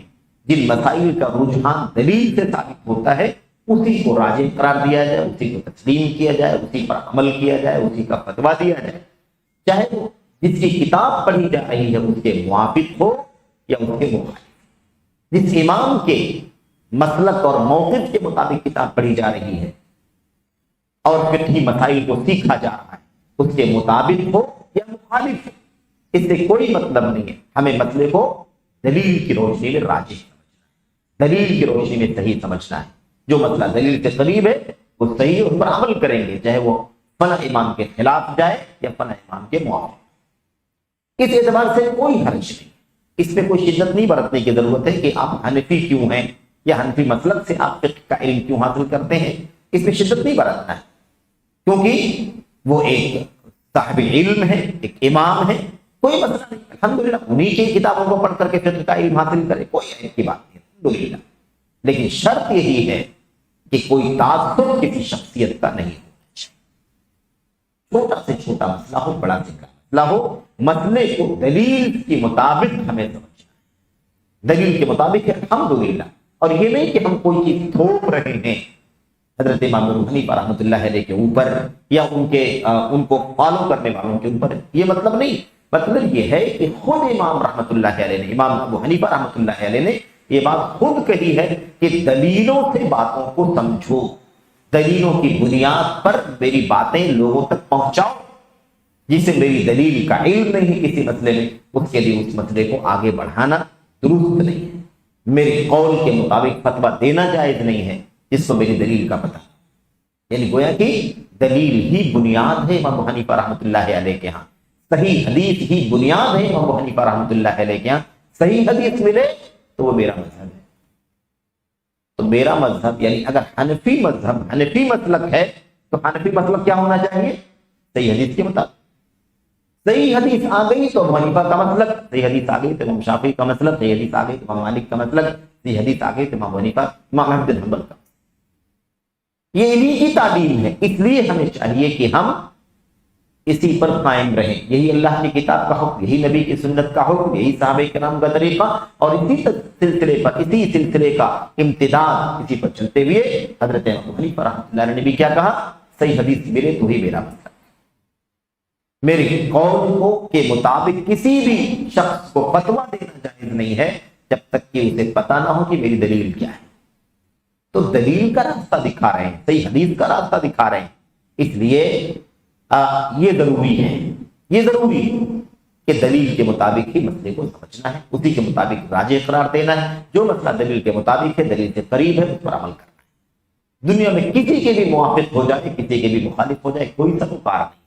جن مسائل کا رجحان دلیل سے ثابت ہوتا ہے، اسی کو راجح قرار دیا جائے، اسی کو تسلیم کیا جائے، اسی پر عمل کیا جائے، اسی کا فتویٰ دیا جائے، چاہے وہ جس کی کتاب پڑھی جا رہی ہے اس کے موافق ہو یا اس کے مخالف، جس امام کے مسلک اور موقف کے مطابق کتاب پڑھی جا رہی ہے اور فقہی مسائل کو سیکھا جا رہا ہے، اس کے مطابق ہو یا مخالف ہو، اس سے کوئی مطلب نہیں ہے۔ ہمیں مسئلے کو دلیل کی روشنی میں راجح سمجھنا ہے، دلیل کی روشنی میں صحیح سمجھنا ہے۔ جو مسئلہ دلیل سے قریب ہے وہ صحیح، اس پر عمل کریں گے، چاہے وہ فلاں امام کے خلاف جائے یا فلاں امام کے موافق۔ اس اعتبار سے کوئی حرج نہیں، اس میں کوئی شدت نہیں برتنے کی ضرورت ہے کہ آپ حنفی کیوں ہیں یا حنفی مسلک سے آپ فقہ کا علم کیوں حاصل کرتے ہیں، اس میں شدت نہیں برتنا ہے، کیونکہ وہ ایک صاحب علم ہے، ایک امام ہے، کوئی مسئلہ نہیں، الحمدللہ انہی کی کتابوں کو پڑھ کر کے فقہ کا علم حاصل کرے، کوئی عیب کی بات نہیں، الحمدللہ۔ لیکن شرط یہی ہے کہ کوئی تعصب کسی شخصیت کا نہیں ہونا چاہیے۔ چھوٹا سے چھوٹا مسئلہ ہو، بڑا سے بڑا مسئلہ ہو، مسئلے کو دلیل کے مطابق ہمیں سمجھنا ہے، دلیل کے مطابق الحمدللہ، اور یہ نہیں کہ ہم کوئی چیز تھوپ رہے ہیں حضرت امام ابو حنیفہ رحمۃ اللہ علیہ کے اوپر یا ان کو فالو کرنے والوں کے اوپر، یہ مطلب نہیں۔ مطلب یہ ہے کہ خود امام رحمۃ اللہ علیہ نے، امام ابو حنیفہ رحمۃ اللہ علیہ نے یہ بات خود کہی ہے کہ دلیلوں سے باتوں کو سمجھو، دلیلوں کی بنیاد پر میری باتیں لوگوں تک پہنچاؤ۔ جسے میری دلیل کا علم نہیں کسی مسئلے میں، اس کے لیے اس مسئلے کو آگے بڑھانا درست نہیں ہے۔ میرے قول کے مطابق فتویٰ دینا جائز نہیں ہے جس کو میری دلیل کا پتہ، یعنی گویا کہ دلیل ہی بنیاد ہے امام ابو حنیفہ رحمۃ اللہ علیہ کے ہاں، صحیح حدیث ہی بنیاد ہے امام ابو حنیفہ رحمۃ اللہ علیہ کے ہاں۔ صحیح حدیث ملے تو وہ میرا مذہب ہے۔ تو میرا مذہب یعنی اگر حنفی مذہب، حنفی مسلک ہے تو حنفی مسلک کیا ہونا چاہیے؟ صحیح حدیث کے مطابق۔ صحیح حدیث آ گئی تو ابو حنیفہ کا مسلک، صحیح حدیث آ گئی تو امام شافعی کا مسلک، صحیح حدیث آ گئی تو امام مالک کا مسلک، صحیح حدیث آ گئی تو امام حنیفہ، امام احمد بن حنبل کا۔ یہ انہی کی تعلیم ہے، اس لیے ہمیں چاہیے کہ ہم اسی پر قائم رہیں۔ یہی اللہ کی کتاب کا حکم، یہی نبی کی سنت کا حکم، یہی صحابہ کرام کا طریقہ، اور اسی سلسلے کا امتداد، اسی پر چلتے ہوئے حضرت ابو حنیفہ رحمۃ اللہ علیہ نے بھی کیا کہا؟ صحیح حدیث ملے تو ہی میرا مسئلہ، میرے قول کو کے مطابق کسی بھی شخص کو فتویٰ دینا جائز نہیں ہے جب تک کہ اسے پتہ نہ ہو کہ میری دلیل کیا ہے۔ تو دلیل کا راستہ دکھا رہے ہیں، صحیح حدیث کا راستہ دکھا رہے ہیں، اس لیے یہ ضروری ہے کہ دلیل کے مطابق ہی مسئلے کو سمجھنا ہے، اسی کے مطابق راجح قرار دینا ہے۔ جو مسئلہ دلیل کے مطابق ہے، دلیل سے قریب ہے، اس پر عمل کرنا ہے۔ دنیا میں کسی کے بھی موافق ہو جائے، کسی کے بھی مخالف ہو جائے، کوئی سروکار نہیں ہے۔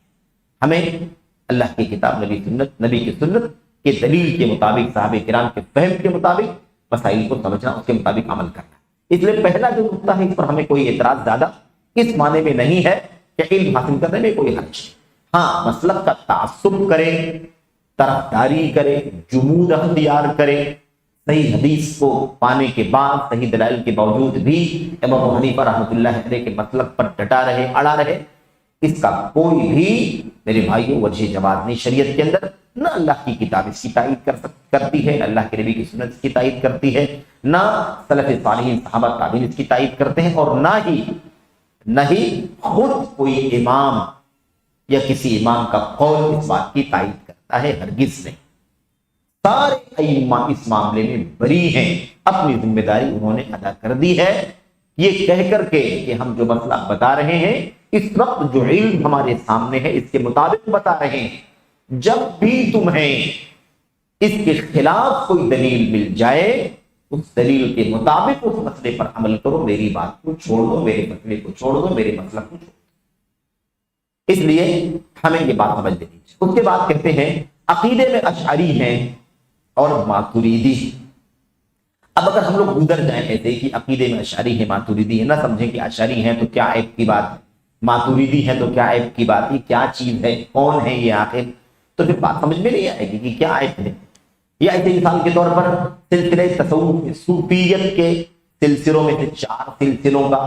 ہمیں اللہ کی کتاب، نبی کی سنت کے دلیل کے مطابق، صحابہ کرام کے فہم کے مطابق مسائل کو سمجھنا، اس کے مطابق عمل کرنا۔ اس لیے پہلا جو نقطہ ہے، اس پر ہمیں کوئی اعتراض زیادہ اس معنی میں نہیں ہے کہ علم حاصل کرنے میں کوئی حرج نہیں۔ ہاں، مسلک کا تعصب کرے، طرفداری کرے، جمود اختیار کرے، صحیح حدیث کو پانے کے بعد، صحیح دلائل کے باوجود بھی امام ابو حنیفہ رحمۃ اللہ علیہ کے مسلک پر ڈٹا رہے، اڑا رہے، اس کا کوئی بھی میرے بھائیوں وجہ جواز نہیں شریعت کے اندر۔ نہ اللہ کی کتاب اس کی تائید کرتی ہے، نہ اللہ کے نبی کی سنت اس کی تائید کرتی ہے، نہ سلف صالحین صحابہ تابعین اس کی تائید کرتے ہیں، اور نہ ہی خود کوئی امام یا کسی امام کا قول اس بات کی تائید کرتا ہے، ہرگز نہیں۔ سارے ائمہ اس معاملے میں بری ہیں، اپنی ذمہ داری انہوں نے ادا کر دی ہے، یہ کہہ کر کے کہ ہم جو مسئلہ بتا رہے ہیں اس وقت جو علم ہمارے سامنے ہے اس کے مطابق بتا رہے ہیں۔ جب بھی تمہیں اس کے خلاف کوئی دلیل مل جائے، اس دلیل کے مطابق اس مسئلے پر عمل کرو، میری بات کو چھوڑ دو، میرے مسئلے کو چھوڑ دو، میرے مسئلہ کو چھوڑ دو۔ اس لیے ہمیں یہ بات سمجھ لینی چاہیے۔ اس کے بعد کہتے ہیں عقیدے میں اشعری ہیں اور ماتریدی۔ اب اگر ہم لوگ گزر جائیں ایسے کہ عقیدے میں اشعری ہیں، ماتریدی ہیں، نہ سمجھیں کہ اشعری ہیں تو کیا عیب کی بات ہے، ماتریدی ہے تو کیا عیب کی بات ہے، کیا چیز ہے، کون ہے یہ آخر، تو پھر بات سمجھ میں نہیں آئے گی کہ کیا عیب ہے۔ یا ایسے مثال کے طور پر سلسلے تصوف، صوفیت کے سلسلوں میں سے 4 سلسلوں کا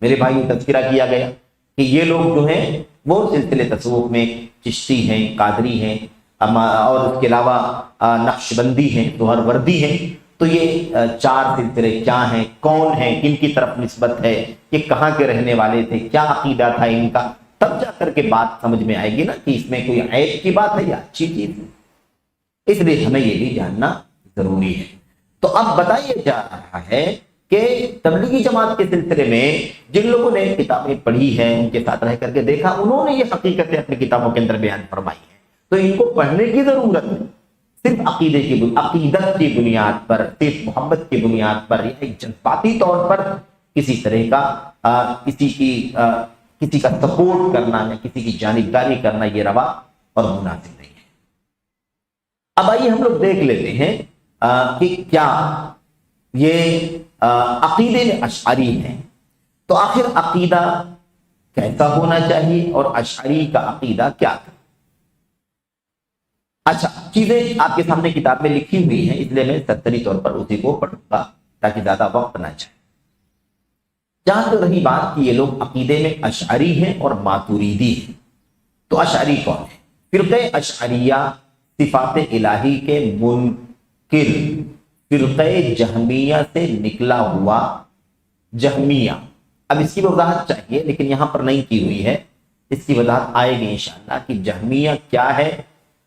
میرے بھائی تذکرہ کیا گیا کہ یہ لوگ جو ہیں وہ سلسلے تصوف میں چشتی ہیں، قادری ہیں، اور اس کے علاوہ نقش بندی ہیں، دوہر وردی ہیں۔ تو یہ 4 سلسلے کیا ہیں، کون ہیں، کن کی طرف نسبت ہے، یہ کہاں کے رہنے والے تھے، کیا عقیدہ تھا ان کا، تب جا کر کے بات سمجھ میں آئے گی نا کہ اس میں کوئی عیب کی بات ہے یا اچھی چیز ہے۔ اس لیے ہمیں یہ بھی جاننا ضروری ہے۔ تو اب بتایا جا رہا ہے کہ تبلیغی جماعت کے سلسلے میں جن لوگوں نے کتابیں پڑھی ہیں، ان کے ساتھ رہ کر کے دیکھا، انہوں نے یہ حقیقتیں اپنی کتابوں کے اندر بیان فرمائی ہیں، تو ان کو پڑھنے کی ضرورت ہے۔ صرف عقیدت کی بنیاد پر، صرف محبت کی بنیاد پر یا ایک جذباتی طور پر کسی طرح کا کسی کا سپورٹ کرنا یا کسی کی جانبداری کرنا یہ روا اور مناسب نہیں ہے۔ اب آئیے ہم لوگ دیکھ لیتے ہیں کہ کیا یہ عقیدے میں اشعری ہیں، تو آخر عقیدہ کیسا ہونا چاہیے اور اشعری کا عقیدہ کیا تھا۔ اچھا، چیزیں آپ کے سامنے کتاب میں لکھی ہوئی ہیں، اس لیے میں سرسری طور پر اسی کو پڑھوں گا تاکہ زیادہ وقت نہ جائے۔ جہاں تک رہی بات کہ یہ لوگ عقیدے میں اشعری ہیں اور ماتوریدی ہیں، تو اشعری کون ہے؟ فرقہ اشعریہ صفات الہی کے منکر فرقہ جہمیہ سے نکلا ہوا جہمیہ۔ اب اس کی وضاحت چاہیے لیکن یہاں پر نہیں کی ہوئی ہے، اس کی وضاحت آئے گی انشاءاللہ کہ جہمیہ کیا ہے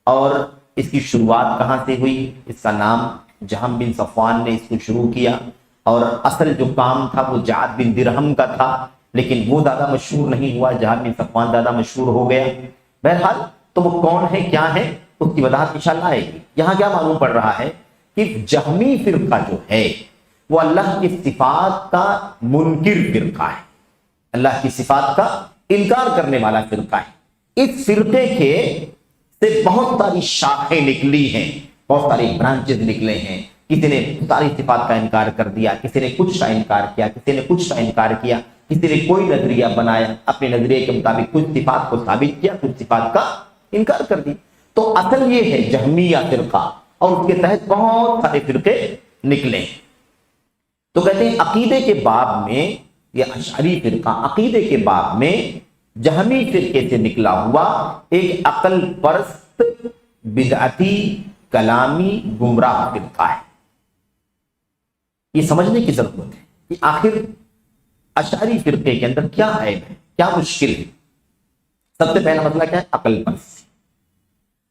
اور اس کی شروعات کہاں سے ہوئی۔ اس کا نام جہم بن صفوان نے اس کو شروع کیا، اور اصل جو کام تھا وہ جعد بن درہم کا تھا، لیکن وہ زیادہ مشہور نہیں ہوا، جہم بن صفوان زیادہ مشہور ہو گیا۔ بہرحال تو وہ کون ہے، کیا ہے، اس کی وضاحت انشاءاللہ آئے گی۔ یہاں کیا معلوم پڑ رہا ہے کہ جہمی فرقہ جو ہے وہ اللہ کی صفات کا منکر فرقہ ہے، اللہ کی صفات کا انکار کرنے والا فرقہ ہے۔ اس فرقے کے سے بہت ساری شاخیں نکلی ہیں، بہت ساری برانچز نکلے ہیں۔ کسی نے ساری صفات کا انکار کر دیا، کسی نے کچھ کا انکار کیا، کسی نے کچھ کا انکار کیا، کسی نے کوئی نظریہ بنایا، اپنے نظریے کے مطابق کچھ صفات کو ثابت کیا، کچھ صفات کا انکار کر دی۔ تو اصل یہ ہے جہمیہ فرقہ، اور اس کے تحت بہت سارے فرقے نکلے ہیں۔ تو کہتے ہیں عقیدے کے باب میں یہ اشعری فرقہ عقیدے کے باب میں جہمی فرقے سے نکلا ہوا ایک عقل پرست بدعتی کلامی گمراہ فرقہ ہے۔ یہ سمجھنے کی ضرورت ہے کہ آخر اشعری فرقے کے اندر کیا عیب ہے، کیا مشکل ہے۔ سب سے پہلا مسئلہ کیا ہے؟ عقل پرستی۔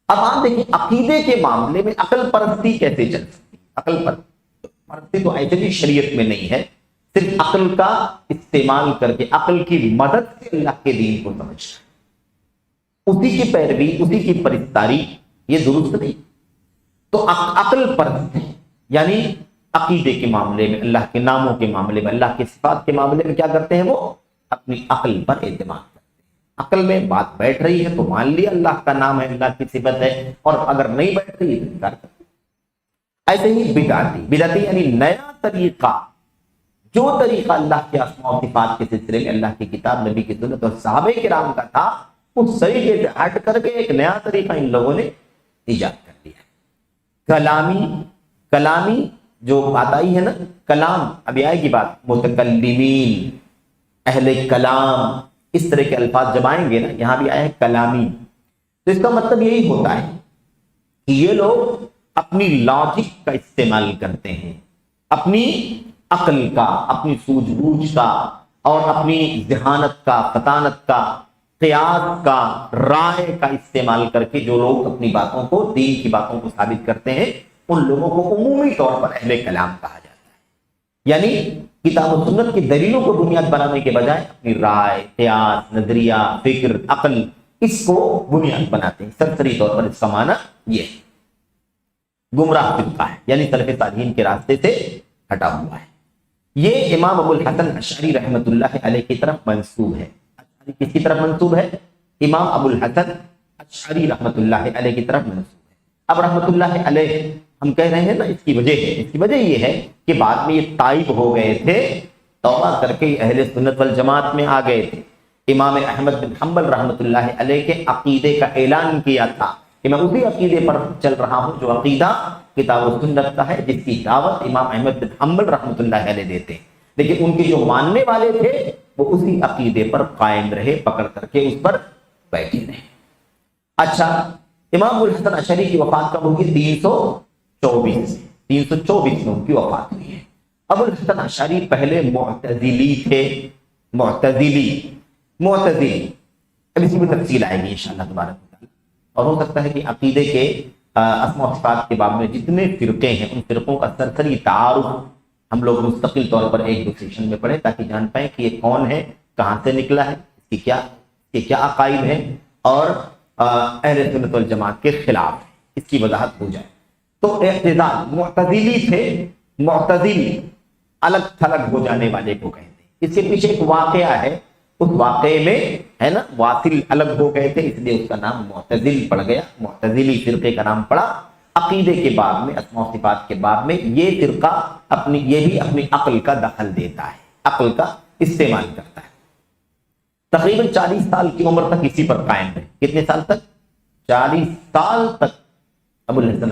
اب آپ دیکھیں عقیدے کے معاملے میں عقل پرستی کیسے چل سکتی؟ عقل پرستی تو ایکچولی شریعت میں نہیں ہے، صرف عقل کا استعمال کر کے عقل کی مدد سے اللہ کے دین کو سمجھنا، اسی کی پیروی، اسی کی پرستاری، یہ درست نہیں۔ تو عقل پرست ہے، یعنی عقیدے کے معاملے میں، اللہ کے ناموں کے معاملے میں، اللہ کے صفات کے معاملے میں کیا کرتے ہیں؟ وہ اپنی عقل پر اعتماد کرتے ہیں۔ عقل میں بات بیٹھ رہی ہے تو مان لیا اللہ کا نام ہے، اللہ کی صفت ہے، اور اگر نہیں بیٹھ رہی ہے تو انکار کرتے ہیں۔ ایسے ہی بدعتی یعنی نیا طریقہ، جو طریقہ اللہ کے اسماء و صفات کے سلسلے میں اللہ کی کتاب، نبی کی سنت اور صحابہ کرام کا تھا، اس طریقے سے ہٹ کر کے ایک نیا طریقہ ان لوگوں نے ایجاد کر دیا۔ کلامی جو بات آئی ہے نا، کلام، ابھی آئے گی بات، متکلمین، اہل کلام، اس طرح کے الفاظ جب آئیں گے نا، یہاں بھی آیا ہے کلامی، تو اس کا مطلب یہی ہوتا ہے کہ یہ لوگ اپنی لاجک کا استعمال کرتے ہیں، اپنی عقل کا، اپنی سوجھ بوجھ کا، اور اپنی ذہانت کا، فطانت کا، قیاس کا، رائے کا استعمال کر کے جو لوگ اپنی باتوں کو، دین کی باتوں کو ثابت کرتے ہیں، ان لوگوں کو عمومی طور پر اہل کلام کہا جاتا ہے۔ یعنی کتاب و سنت کی دلیلوں کو بنیاد بنانے کے بجائے اپنی رائے، قیاس، نظریہ، فکر، عقل، اس کو بنیاد بناتے ہیں۔ سرسری طور پر اس کا معنی یہ ہے۔ گمراہ فرقہ ہے، یعنی سلف صالحین کے راستے سے ہٹا ہوا ہے۔ یہ امام ابو الحسن اشعری رحمۃ اللہ علیہ کی طرف منسوب ہے۔ اشعری کس کی طرف منسوب ہے؟ امام ابو الحسن اشعری رحمۃ اللہ علیہ کی طرف منسوب ہے۔ اب رحمۃ اللہ علیہ ہم کہہ رہے ہیں نا، اس کی وجہ ہے، اس کی وجہ یہ ہے کہ بعد میں یہ تائب ہو گئے تھے، توبہ کر کے اہل سنت والجماعت میں آ گئے تھے۔ امام احمد بن حنبل رحمۃ اللہ علیہ کے عقیدے کا اعلان کیا تھا کہ میں اسی عقیدے پر چل رہا ہوں جو عقیدہ کتاب و سنت کا ہے، جس کی دعوت امام احمد بن حنبل رحمۃ اللہ علیہ دیتے ہیں، لیکن ان کے جو ماننے والے تھے وہ اسی عقیدے پر قائم رہے، پکڑ کر کے اس پر بیٹھے رہے۔ اچھا، امام ابو الحسن اشعری کی وفات کب ہوگی؟ 324 میں ان کی وفات ہوئی ہے۔ ابو الحسن اشعری پہلے معتزلی تھے، معتزلی، اب اس کی بھی تفصیل آئے گی انشاءاللہ تبارک و تعالی، اور ہو سکتا ہے کہ عقیدے کے اسماء و صفات کے باب میں جتنے فرقے ہیں ان فرقوں کا سرسری تعارف ہم لوگ مستقل طور پر ایک دو سیشن میں پڑھیں، تاکہ جان پائیں کہ یہ کون ہے، کہاں سے نکلا ہے، اس کی کیا عقائد ہے، اور اہل سنت والجماعت کے خلاف اس کی وضاحت ہو جائے۔ تو اعتزال، معتزلی تھے، معتزلی الگ تھلگ ہو جانے والے کو کہتے ہیں۔ اس کے پیچھے ایک واقعہ ہے، اس واقعے میں ہے نا واصل الگ ہو گئے تھے، اس لیے اس کا نام معتزل پڑ گیا، معتزلی فرقے کا نام پڑا۔ عقیدے کے باب میں، اسماء و صفات کے باب میں یہ فرقہ یہ بھی اپنی عقل کا دخل دیتا ہے، عقل کا استعمال کرتا ہے۔ تقریباً 40 سال کی عمر تک اسی پر قائم رہے۔ کتنے سال تک؟ 40 سال تک ابو الحسن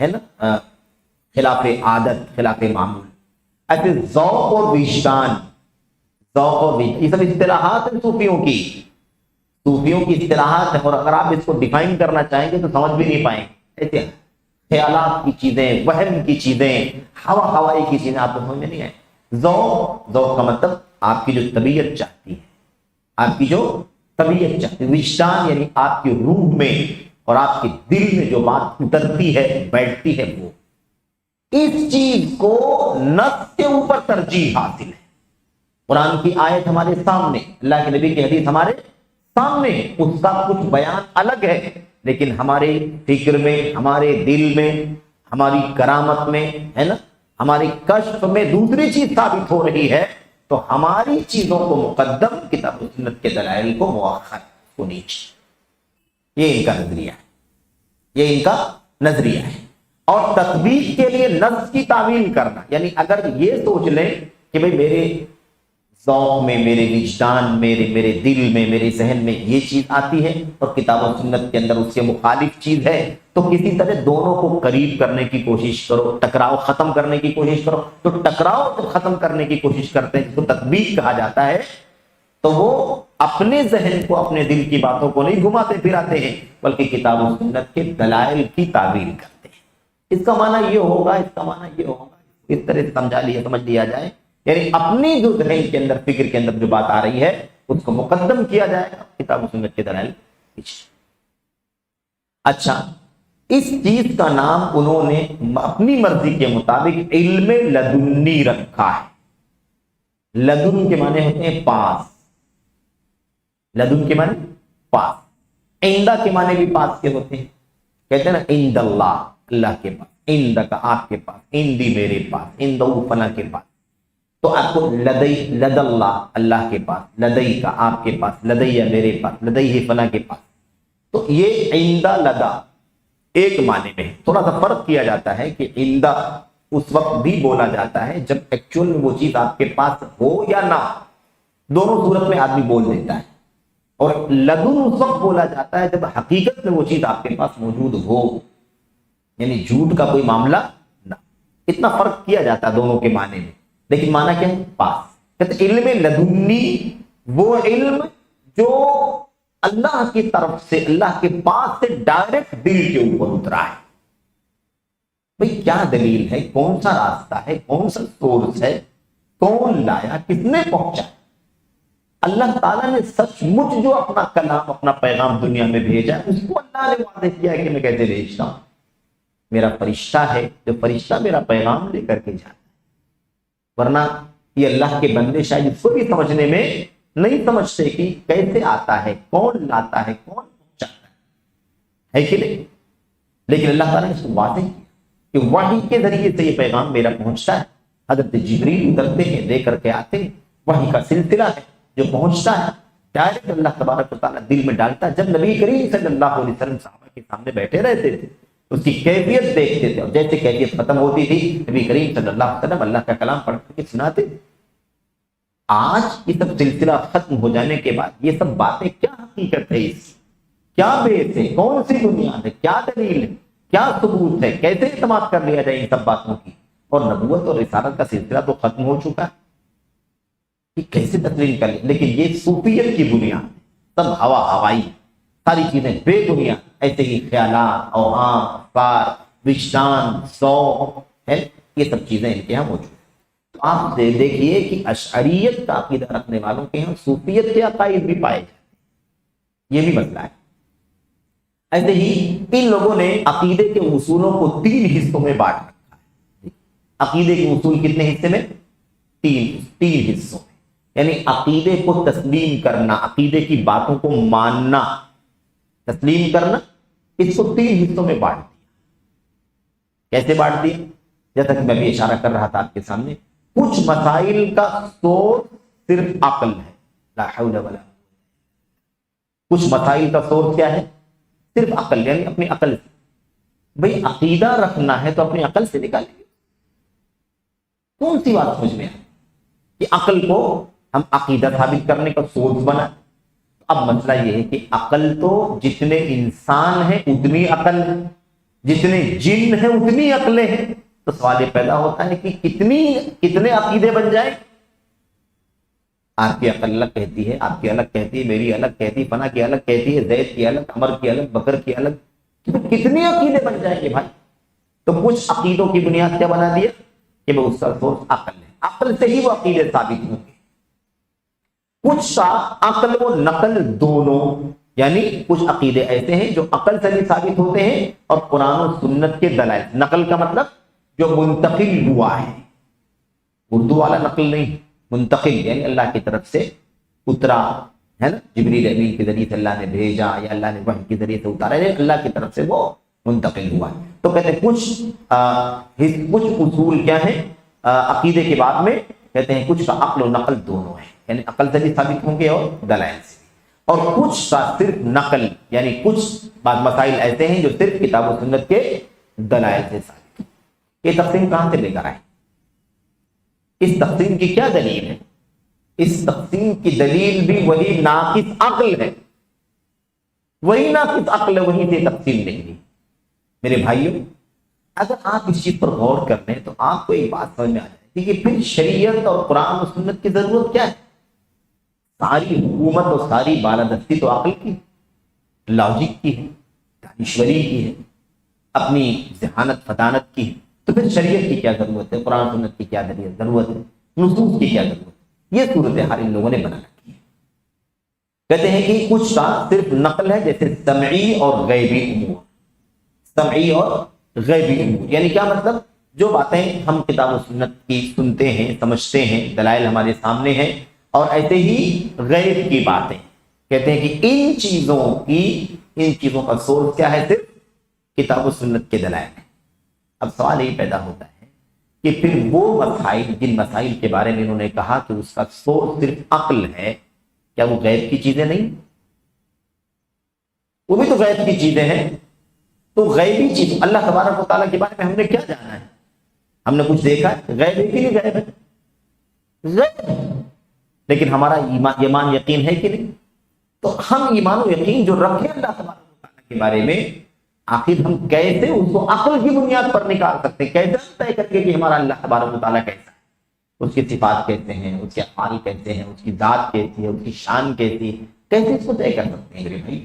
ہے نا خلاف عادت، خلاف معمول. ایسے ذوق اور وجدان، ذوق اور وجدان یہ سب اصطلاحات ہیں صوفیوں کی اصطلاحات ہیں، اور اگر آپ اس کو ڈیفائن کرنا چاہیں گے تو سمجھ بھی نہیں پائیں گے. ایسے خیالات کی چیزیں، وہم کی چیزیں، ہوائی کی چیزیں آپ کو سمجھ میں نہیں آئیں. ذوق کا مطلب آپ کی جو طبیعت چاہتی ہے، آپ کی جو طبیعت چاہتی ہے. وجدان یعنی آپ کی روح میں اور آپ کے دل میں جو بات اترتی ہے، بیٹھتی ہے، وہ اس چیز کو نفس کے اوپر ترجیح حاصل ہے. قرآن کی آیت ہمارے سامنے، اللہ کے نبی کی حدیث ہمارے سامنے، اس کا کچھ بیان الگ ہے، لیکن ہمارے فکر میں، ہمارے دل میں، ہماری کرامت میں، ہے نا، ہماری کشف میں دوسری چیز ثابت ہو رہی ہے. تو ہماری چیزوں کو مقدم، کتاب و سنت کے دلائل کو مؤخر، کو نیچے. یہ ان کا نظریہ ہے. اور تطبیق کے لیے نفس کی تعویل کرنا، یعنی اگر یہ سوچ لیں کہ بھئی میرے ذوق میں، میرے وجدان میں، میرے دل میں، میرے ذہن میں یہ چیز آتی ہے اور کتاب و سنت کے اندر اس سے مخالف چیز ہے، تو کسی طرح دونوں کو قریب کرنے کی کوشش کرو، ٹکراؤ ختم کرنے کی کوشش کرو. تو ٹکراؤ جب ختم کرنے کی کوشش کرتے ہیں، جس کو تطبیق کہا جاتا ہے، تو وہ اپنے ذہن کو، اپنے دل کی باتوں کو نہیں گھماتے پھراتے ہیں، بلکہ کتاب و سنت کے دلائل کی تعبیر کرتے ہیں. اس کا معنی یہ ہوگا، اس کا معنی یہ ہوگا، اس طرح سے سمجھ لیا جائے. یعنی اپنی جو ذہن کے اندر، فکر کے اندر جو بات آ رہی ہے، اس کو مقدم کیا جائے گا، کتاب و سنت کے دلائل پیچھے. اچھا، اس چیز کا نام انہوں نے اپنی مرضی کے مطابق علم لدنی رکھا ہے. لدن کے معنی ہوتے ہیں پاس، لدن کے معنی پاس. عندہ کے معنی بھی پاس کے ہوتے ہیں. کہتے ہیں نا عند اللہ، اللہ کے پاس، عند کا آپ کے پاس، عندی میرے پاس، عندہ فلاں کے پاس. تو آپ کو لدئی، لد اللہ، اللہ کے پاس، لدئی کا آپ کے پاس، لدیہ میرے پاس، لدئی فلاں کے پاس. تو یہ عندہ لدا ایک معنی میں. تھوڑا سا فرق کیا جاتا ہے کہ عندہ اس وقت بھی بولا جاتا ہے جب ایکچوئل میں وہ چیز آپ کے پاس ہو یا نہ، دونوں صورت میں آدمی بول دیتا ہے. اور لدن اس وقت بولا جاتا ہے جب حقیقت میں وہ چیز آپ کے پاس موجود ہو، یعنی جھوٹ کا کوئی معاملہ نہ. اتنا فرق کیا جاتا ہے دونوں کے معنی میں، لیکن معنی کیا ہے؟ پاس. کہتے علم لدنی وہ علم جو اللہ کی طرف سے، اللہ کے پاس سے ڈائریکٹ دل کے اوپر اترا ہے. بھئی کیا دلیل ہے، کون سا راستہ ہے، کون سا سورس ہے، کون لایا، کس نے پہنچا؟ اللہ تعالیٰ نے سچ مچ جو اپنا کلام، اپنا پیغام دنیا میں بھیجا، اس کو اللہ نے واضح کیا ہے کہ میں کیسے بھیجتا ہوں. میرا فرشتہ ہے، جو فرشتہ میرا پیغام لے کر کے جاتا ہے. ورنہ یہ اللہ کے بندے شاید اس کو بھی سمجھنے میں نہیں سمجھتے کہ کیسے آتا ہے، کون لاتا ہے، کون پہنچاتا ہے کہ نہیں. لیکن اللہ تعالیٰ نے اس کو واضح کیا کہ وحی کے ذریعے سے یہ پیغام میرا پہنچتا ہے. حضرت جبریل اترتے ہیں، لے کر کے آتے ہیں. وحی کا سلسلہ ہے جو پہنچتا ہے، ڈائریکٹ اللہ تبارک و تعالیٰ دل میں ڈالتا ہے. جب نبی کریم صلی اللہ علیہ وسلم صحابہ کے سامنے بیٹھے رہتے تھے، اس کی کیفیت دیکھتے تھے، اور جیسے کیفیت ختم ہوتی تھی، نبی کریم صلی اللہ علیہ وسلم اللہ کا کلام پڑھ کر کے سناتے. آج یہ سب سلسلہ ختم ہو جانے کے بعد یہ سب باتیں کیا حقیقت ہے، اس کیا بیس ہے، کون سی بنیاد ہے، کیا دلیل ہے، کیا ثبوت ہے، کیسے اعتماد کر لیا جائے ان سب باتوں کی؟ اور نبوت اور رسالت کا سلسلہ تو ختم ہو چکا ہے، کہ کیسے تسلیم کر لیں؟ لیکن یہ صوفیت کی بنیاد ہے، سب ہوائی، ساری چیزیں بے بنیاد. ایسے ہی خیالات، اوہام، افکار، وجدان، ذوق ہے، یہ سب چیزیں ان کے یہاں موجود ہیں. تو آپ دیکھیے کہ اشعریت کا عقیدہ رکھنے والوں کے یہاں صوفیت کے عقائد بھی پائے جاتے ہیں. یہ بھی مسئلہ ہے. ایسے ہی ان لوگوں نے عقیدے کے اصولوں کو 3 حصوں میں بانٹ رکھا ہے. عقیدے کے اصول کتنے حصے میں؟ 3 حصوں میں. یعنی عقیدے کو تسلیم کرنا، عقیدے کی باتوں کو ماننا، تسلیم کرنا، اس کو 3 حصوں میں بانٹ دیا. کیسے بانٹ دیا؟ جیسا کہ میں بھی اشارہ کر رہا تھا آپ کے سامنے، کچھ مسائل کا سورس صرف عقل ہے، لا حول ولا. کچھ مسائل کا سورس کیا ہے؟ صرف عقل، یعنی اپنی عقل سے. بھئی عقیدہ رکھنا ہے تو اپنی عقل سے نکالیں گے. کون سی بات سمجھ میں آئی کہ عقل کو ہم عقیدہ ثابت کرنے کا سورس بنا؟ اب مسئلہ یہ ہے کہ عقل تو جتنے انسان ہیں اتنی عقل ہے، جتنے جن ہیں اتنی عقلیں ہیں. تو سوال یہ پیدا ہوتا ہے کہ کتنے عقیدے بن جائیں. آپ کی عقل الگ کہتی ہے، آپ کی الگ کہتی ہے، میری الگ کہتی ہے، فنا کی الگ کہتی ہے، زید کی الگ، عمر کی الگ، بکر کی الگ. تو کتنے عقیدے بن جائیں گے بھائی. تو کچھ عقیدوں کی بنیاد کیا بنا دیا کہ وہ اس کا سورس عقل ہے، عقل سے ہی وہ عقیدے ثابت ہوں گے. کچھ کا عقل و نقل دونوں، یعنی کچھ عقیدے ایسے ہیں جو عقل سے بھی ثابت ہوتے ہیں اور قرآن و سنت کے دلائل. نقل کا مطلب جو منتقل ہوا ہے، اردو والا نقل نہیں، منتقل یعنی اللہ کی طرف سے اترا ہے نا، جبریل امین کے ذریعے سے اللہ نے بھیجا یا اللہ نے وحی کے ذریعے سے اتارا، یعنی اللہ کی طرف سے وہ منتقل ہوا ہے. تو کہتے ہیں کچھ اصول کیا ہیں عقیدے کے بعد میں، کہتے ہیں کچھ کا عقل و نقل دونوں ہیں، یعنی عقل سے بھی ثابت ہوں گے اور دلائل سے. اور کچھ کا صرف نقل، یعنی کچھ بعض مسائل ایسے ہیں جو صرف کتاب و سنت کے دلائل سے ثابت. یہ تقسیم کہاں سے لے کر آئے؟ اس تقسیم کی کیا دلیل ہے؟ اس تقسیم کی دلیل بھی وہی ناقص عقل ہے، وہی ناقص عقل ہے، وہی سے تقسیم نہیں دی. میرے بھائیوں، اگر آپ اس چیز پر غور کر لیں تو آپ کو ایک بات سمجھ میں آ جائے گی کہ پھر شریعت اور قرآن و سنت کی ضرورت کیا ہے. ساری حکومت اور ساری بالادستی تو عقل کی، لاجک کی ہے، دانشوری کی ہے، اپنی ذہانت فطانت کی ہے. تو پھر شریعت کی کیا ضرورت ہے، قرآن و سنت کی کیا ضرورت ہے، نصوص کی کیا ضرورت ہے؟ یہ صورتحال ان لوگوں نے بنا رکھی ہے. کہتے ہیں کہ کچھ کا صرف نقل ہے، جیسے سمعی اور غیبی امور. سمعی اور غیبی امور یعنی کیا مطلب؟ جو باتیں ہم کتاب و سنت کی سنتے ہیں، سمجھتے ہیں، دلائل ہمارے سامنے ہیں، اور ایسے ہی غیب کی باتیں. کہتے ہیں کہ ان چیزوں کا سورس کیا ہے؟ صرف کتاب و سنت کے دلائل ہیں. اب سوال یہ پیدا ہوتا ہے کہ پھر وہ مسائل، جن مسائل کے بارے میں انہوں نے کہا کہ اس کا سورس صرف عقل ہے، کیا وہ غیب کی چیزیں نہیں؟ وہ بھی تو غیب کی چیزیں ہیں. تو غیبی چیز اللہ تبارک و تعالیٰ کے بارے میں ہم نے کیا جانا ہے؟ ہم نے کچھ دیکھا ہے؟ غیب ہے کہ نہیں غیب ہے؟ غیب ہے. لیکن ہمارا ایمان یقین ہے کہ نہیں؟ تو ہم ایمان و یقین جو رکھیں اللہ تبارک و تعالیٰ کے بارے میں، آخر ہم کیسے اس کو عقل کی بنیاد پر نکال سکتے ہیں؟ کیسے طے کر کے کہ ہمارا اللہ تبارک و تعالیٰ کیسا ہے، اس کی صفات کیسے ہیں، اس کے افعال کیسے ہیں، اس کی ذات کیسی ہے، اس کی شان کیسی ہے، کیسے اس کو طے کر سکتے ہیں میرے بھائی؟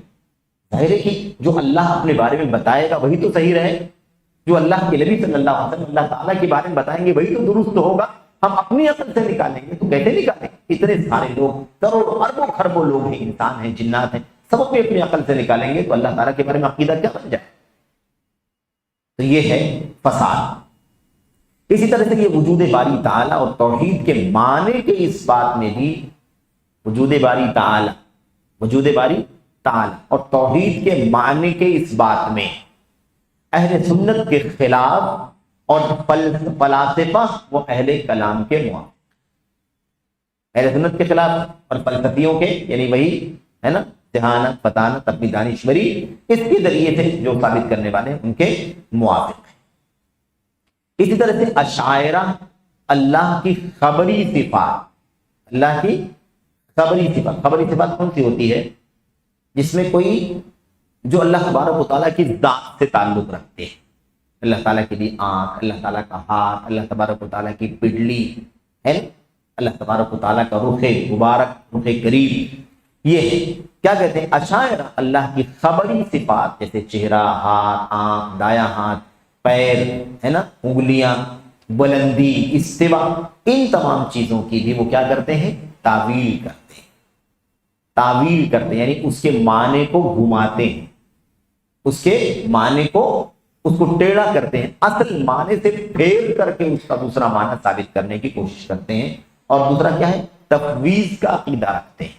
ظاہر ہے کہ جو اللہ اپنے بارے میں بتائے گا وہی تو صحیح رہے. جو اللہ کے نبی صلی اللہ علیہ وسلم اللہ تعالیٰ کے بارے میں بتائیں گے وہی تو درست ہوگا. ہم اپنی عقل سے نکالیں گے تو کیسے نکالیں گے؟ اتنے سارے لوگ، کروڑوں اربوں خربوں لوگ ہیں، انسان ہیں، جنات ہیں، سب اپنی عقل سے نکالیں گے تو اللہ تعالیٰ کے بارے میں عقیدہ کیا بن جائے؟ تو یہ ہے فساد. اسی طرح سے یہ وجود باری تعالیٰ اور توحید کے معنی کے اس بات میں بھی، وجود باری تعالیٰ اور توحید کے معنی کے اس بات میں اہل سنت کے خلاف اور فلاسفہ و اہل کلام کے موافق. اہل سنت کے خلاف اور فلسفیوں کے، یعنی وہی ہے نا ذہانت فطانت اپنی دانشوری، اس کے ذریعے سے جو ثابت کرنے والے ان کے موافق ہیں. اسی طرح سے اشاعرہ اللہ کی خبری صفات، اللہ کی خبری صفات کون سی ہوتی ہے؟ جس میں کوئی جو اللہ تبارک و تعالیٰ کی ذات سے تعلق رکھتے ہیں. اللہ تعالیٰ کے لیے آنکھ، اللہ تعالیٰ کا ہاتھ، اللہ تبارک و تعالیٰ کی پڈلی ہے، اللہ تبارک و تعالیٰ کا رخ مبارک، رخ کریم. یہ ہے کیا کہتے ہیں؟ اشاعرہ اللہ کی خبری صفات، جیسے چہرہ، ہاتھ، آنکھ، دایاں ہاتھ، پیر ہے نا، انگلیاں، بلندی، استوا، ان تمام چیزوں کی بھی وہ کیا کرتے ہیں؟ تعویل کرتے ہیں، یعنی اس کے معنی کو گھماتے ہیں، اس کے معنی کو، اس کو ٹیڑھا کرتے ہیں، اصل معنی سے پھیر کر کے اس کا دوسرا معنی ثابت کرنے کی کوشش کرتے ہیں. اور دوسرا کیا ہے؟ تفویض کا عقیدہ رکھتے ہیں.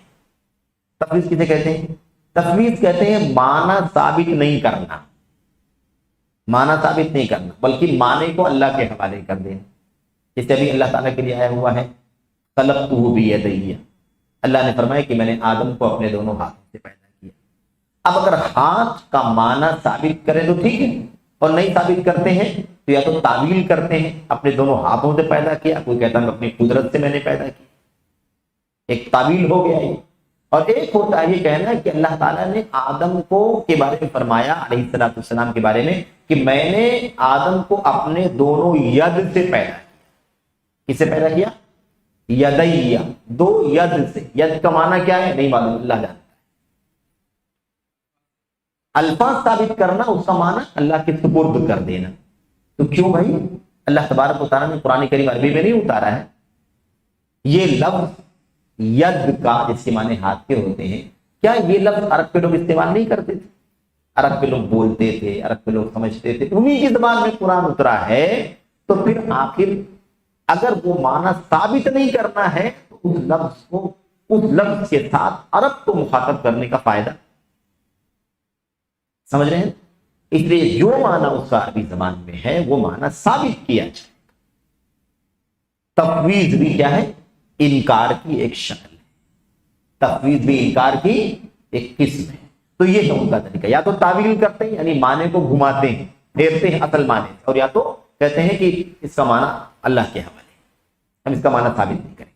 تفویض کسے کہتے ہیں؟ تفویض کہتے ہیں معنی ثابت نہیں کرنا، بلکہ معنی کو اللہ کے حوالے کر دینا. جیسے ابھی اللہ تعالیٰ کے لیے آیا ہوا ہے خلقتہ بیدی، اللہ نے فرمایا کہ میں نے آدم کو اپنے دونوں ہاتھوں سے پیدا کیا. اب اگر ہاتھ کا معنی ثابت کریں تو ٹھیک ہے، اور نہیں ثابت کرتے ہیں تو یا تو تعویل کرتے ہیں، اپنے دونوں ہاتھوں سے پیدا کیا، کوئی کہتا ہے اپنی قدرت سے میں نے پیدا کیا، ایک تعویل ہو گیا یہ. اور ایک ہوتا ہے یہ کہنا کہ اللہ تعالیٰ نے آدم کو کے بارے میں فرمایا علیہ السلام کے بارے میں کہ میں نے آدم کو اپنے دونوں ید سے پیدا کیا. کس سے پیدا کیا؟ یدیہ، دو ید سے. ید کا معنی کیا ہے نہیں معلوم، اللہ جانتا ہے. الفاظ ثابت کرنا، اس کا معنی اللہ کے سپرد کر دینا. تو کیوں بھائی؟ اللہ تبارک و تعالیٰ نے قرآن کریم عربی میں نہیں اتارا ہے. یہ لفظ ید کا جس کے معنی ہاتھ کے ہوتے ہیں، کیا یہ لفظ عرب کے لوگ استعمال نہیں کرتے تھے؟ عرب کے لوگ بولتے تھے، عرب کے لوگ سمجھتے تھے، انہی کی زبان میں قرآن اترا ہے. تو پھر آخر اگر وہ معنی ثابت نہیں کرنا ہے تو اس لفظ کے ساتھ عرب کو مخاطب کرنے کا فائدہ. سمجھ رہے ہیں؟ اس لیے جو معنی اس کا عربی زبان میں ہے وہ معنی ثابت کیا جائے. تفویض بھی کیا ہے؟ انکار کی ایک شکل ہے. تفویض بھی انکار کی ایک قسم ہے. تو یہ ہے ان کا طریقہ، یا تو تعویل کرتے ہیں یعنی معنی کو گھماتے ہیں، پھیرتے ہیں اصل معنی سے، اور یا تو کہتے ہیں کہ اس کا معنی اللہ کے حوالے، ہم اس کا معنی ثابت نہیں کریں.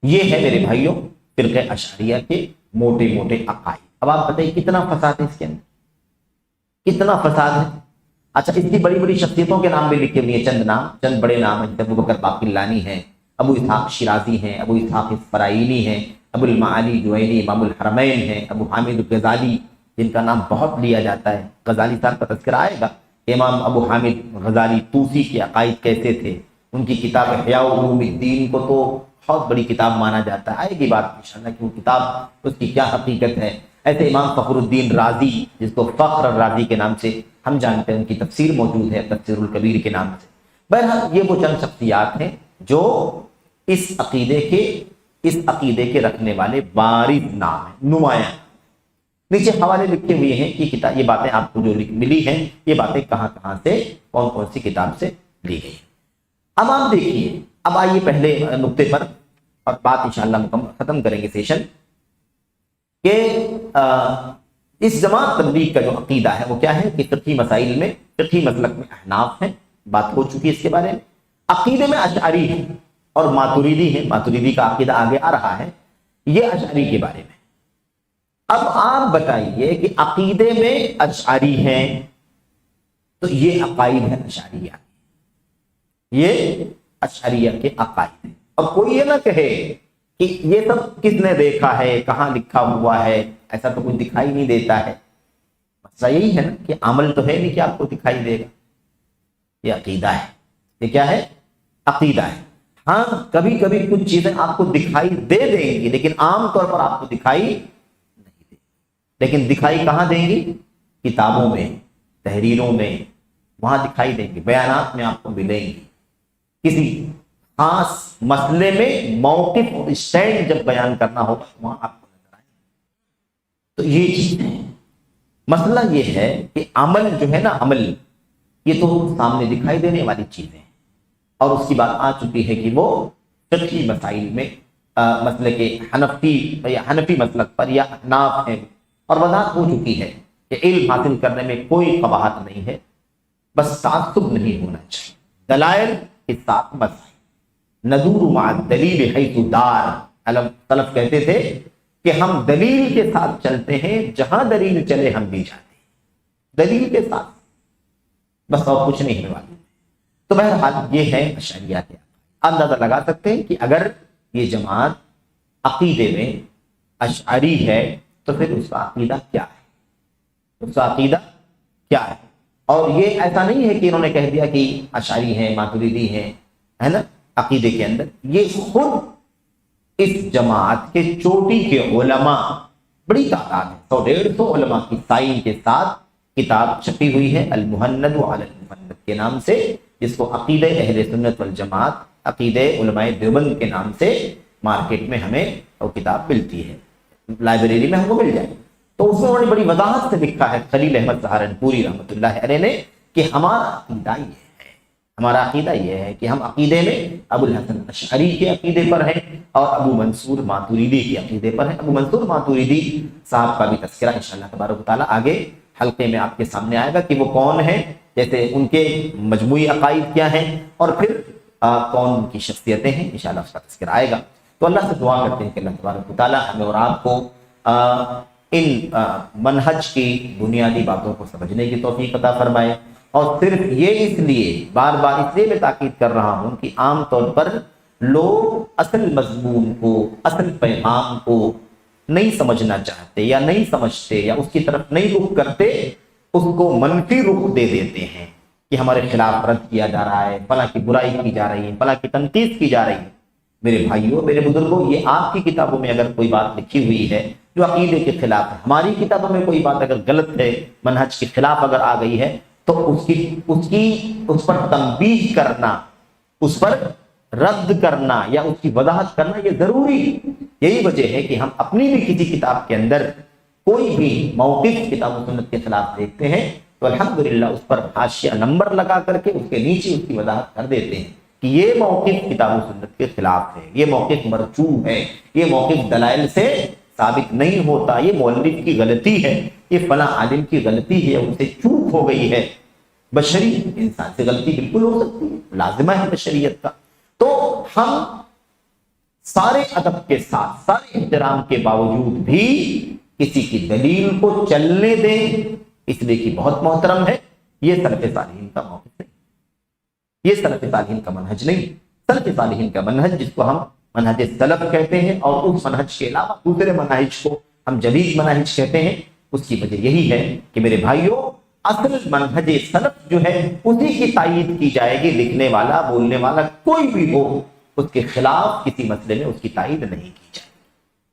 یہ ہے میرے بھائیوں فرقہ اشعریہ کے موٹے موٹے عقائد. اب آپ بتائیے کتنا فساد ہے اس کے اندر، کتنا فساد ہے. اچھا، اس کی بڑی بڑی شخصیتوں کے نام بھی لکھے ہوئے ہیں، چند بڑے نام ہیں، جیسے ابو بکر باقلانی ہیں، ابو اسحاق شیرازی ہیں، ابو اسحاق اسفرائیلی ہیں، ابو المعالی جوینی امام الحرمین ہیں، ابو حامد غزالی جن کا نام بہت لیا جاتا ہے. غزالی صاحب کا تذکرہ آئے گا. امام ابو حامد غزالی طوسی کے عقائد کیسے تھے، ان کی کتاب احیاء علوم الدین کو تو بہت بڑی کتاب مانا جاتا ہے. آئے گی بات انشاءاللہ کہ وہ کتاب اس کی کیا حقیقت ہے. ایسے امام فخر الدین رازی جس کو فخر الرازی کے نام سے ہم جانتے ہیں، ان کی تفسیر موجود ہے تفسیر الکبیر کے نام سے. بہرحال یہ وہ چند شخصیات ہیں جو اس عقیدے کے رکھنے والے بارز نام ہیں، نمایاں. نیچے حوالے لکھے ہوئے ہیں کہ کتاب، یہ باتیں آپ کو جو ملی ہیں یہ باتیں کہاں کہاں سے، کون کون سی کتاب سے لی گئی. اب آپ دیکھیے، اب آئیے پہلے نقطے پر اور بات انشاءاللہ مکمل ختم کریں گے سیشن، کہ اس جماعت تبلیغ کا جو عقیدہ ہے وہ کیا ہے کہ فقہی مسائل میں، فقہی مسلک میں احناف ہیں، بات ہو چکی ہے اس کے بارے میں. عقیدے میں اشعری ہیں اور ماتریدی ہیں، ماتریدی کا عقیدہ آگے آ رہا ہے. یہ اشعری کے بارے میں. اب آپ بتائیے کہ عقیدے میں اشعری ہیں تو یہ عقائد ہے اشعریہ، یہ اشعریہ کے عقائد ہیں. اب کوئی یہ نہ کہے کہ یہ سب کس نے دیکھا ہے، کہاں لکھا ہوا ہے، ایسا تو کچھ دکھائی نہیں دیتا ہے. مسئلہ یہی ہے نا کہ عمل تو ہے نہیں کہ آپ کو دکھائی دے گا. یہ عقیدہ ہے. یہ کیا ہے؟ عقیدہ ہے. ہاں کبھی کبھی کچھ چیزیں آپ کو دکھائی دے دیں گی لیکن عام طور پر آپ کو دکھائی نہیں دے گی. لیکن دکھائی کہاں دیں گی؟ کتابوں میں، تحریروں میں، وہاں دکھائی دیں گی. بیانات میں آپ کو ملیں گی. کسی خاص مسئلے میں موقف اور اسٹینڈ جب بیان کرنا ہوگا وہاں آپ کو نظر آئے. تو یہ چیز ہے. مسئلہ یہ ہے کہ عمل جو ہے نا، عمل یہ تو سامنے دکھائی دینے والی چیزیں ہیں، اور اس کی بات آ چکی ہے کہ وہ فقہی مسائل میں مسئلے کے حنفی مسلک پر یا احناف ہیں، اور وضاحت ہو چکی ہے کہ علم حاصل کرنے میں کوئی قباحت نہیں ہے، بس تعصب نہیں ہونا چاہیے. دلائل کے ساتھ مسائل، ندور مع الدلیل حیث دار. سلف کہتے تھے کہ ہم دلیل کے ساتھ چلتے ہیں، جہاں دلیل چلے ہم بھی جاتے ہیں. دلیل کے ساتھ، بس اور کچھ نہیں ہونے والا. تو بہرحال یہ ہے اشعریہ کے. اندازہ لگا سکتے ہیں کہ اگر یہ جماعت عقیدے میں اشعری ہے تو پھر اس کا عقیدہ کیا ہے، اس کا عقیدہ کیا ہے. اور یہ ایسا نہیں ہے کہ انہوں نے کہہ دیا کہ اشعری ہیں، ماتریدی ہیں، ہے نا. عقیدے کے اندر یہ خود اس جماعت کے چوٹی کے علماء، بڑی تعداد ہے، 100-150 علماء کی سائن کے ساتھ کتاب چھپی ہوئی ہے المہند علی المہند کے نام سے، جس کو عقیدہ اہل سنت والجماعت، عقیدہ علماء دیوبند کے نام سے مارکیٹ میں ہمیں وہ کتاب ملتی ہے، لائبریری میں ہم کو مل جائے. تو اس میں بڑی وضاحت سے لکھا ہے خلیل احمد سہارنپوری رحمۃ اللہ علیہ نے کہ ہمارا عقیدہ یہ ہے، ہمارا عقیدہ یہ ہے کہ ہم عقیدے میں ابو الحسن اشعری کے عقیدے پر ہیں اور ابو منصور ماتریدی کے عقیدے پر ہیں. ابو منصور ماتریدی صاحب کا بھی تذکرہ انشاءاللہ تبارک و تعالیٰ آگے حلقے میں آپ کے سامنے آئے گا کہ وہ کون ہیں، جیسے ان کے مجموعی عقائد کیا ہیں، اور پھر کون ان کی شخصیتیں ہیں. انشاءاللہ اس کا تذکرہ آئے گا. تو اللہ سے دعا کرتے ہیں کہ اللہ تبارک و تعالیٰ ہمیں اور آپ کو ان منہج کی بنیادی باتوں کو سمجھنے کی توفیق عطا فرمائے. اور صرف یہ اس لیے بار بار اس لیے میں تاکید کر رہا ہوں کہ عام طور پر لوگ اصل مضمون کو، اصل پیغام کو نہیں سمجھنا چاہتے یا نہیں سمجھتے یا اس کی طرف نہیں رخ کرتے، اس کو منفی رخ دے دیتے ہیں کہ ہمارے خلاف رد کیا جا رہا ہے، فلاں کی برائی کی جا رہی ہے، فلاں کی تنقید کی جا رہی ہے. میرے بھائیوں، میرے بزرگوں، یہ آپ کی کتابوں میں اگر کوئی بات لکھی ہوئی ہے جو عقیدے کے خلاف ہے، ہماری کتابوں میں کوئی بات اگر غلط ہے، منہج کے خلاف اگر آ گئی ہے، تو اس پر تنبیہ کرنا، اس پر رد کرنا یا اس کی وضاحت کرنا یہ ضروری. یہی وجہ ہے کہ ہم اپنی بھی کسی کتاب کے اندر کوئی بھی موقف کتاب و سنت کے خلاف دیکھتے ہیں تو الحمدللہ اس پر حاشیہ نمبر لگا کر کے اس کے نیچے اس کی وضاحت کر دیتے ہیں کہ یہ موقف کتاب و سنت کے خلاف ہے، یہ موقف مرجوع ہے، یہ موقف دلائل سے ثابت نہیں ہوتا، یہ مؤلف کی غلطی ہے، یہ فلاں عالم کی غلطی ہے، ان سے چوک ہو گئی ہے. بشری انسان سے غلطی بالکل ہو سکتی ہے، لازمہ ہے بشریت کا. تو ہم سارے ادب کے ساتھ، سارے احترام کے باوجود بھی کسی کی دلیل کو چلنے دیں، اس لیے کہ بہت محترم ہے. یہ سلف صالحین کا موقف نہیں، یہ سلف صالحین کا منہج نہیں. سلف صالحین کا منہج جس کو ہم منہج سلف کہتے ہیں، اور اس منہج کے علاوہ دوسرے منہج کو ہم جدید منہج کہتے ہیں، اس کی وجہ یہی ہے کہ میرے بھائیوں، اصل منہج سلف جو ہے اسی کی تائید کی جائے گی. لکھنے والا، بولنے والا کوئی بھی ہو، اس کے خلاف کسی مسئلے میں اس کی تائید نہیں کی جائے گی.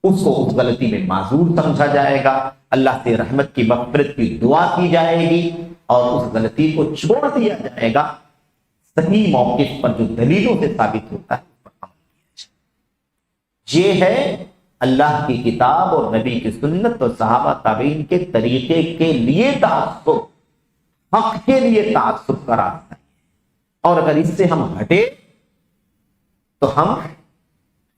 اس کو اس غلطی میں معذور سمجھا جائے گا، اللہ سے رحمت کی مغفرت کی دعا کی جائے گی، اور اس غلطی کو چھوڑ دیا جائے گا. صحیح موقف پر جو دلیلوں سے ثابت ہوتا ہے اس پر عمل کیا جائے. یہ ہے اللہ کی کتاب اور نبی کی سنت اور صحابہ تابعین کے طریقے کے لیے تعصب، حق کے لیے تعصب کا راستہ ہے. اور اگر اس سے ہم ہٹے تو ہم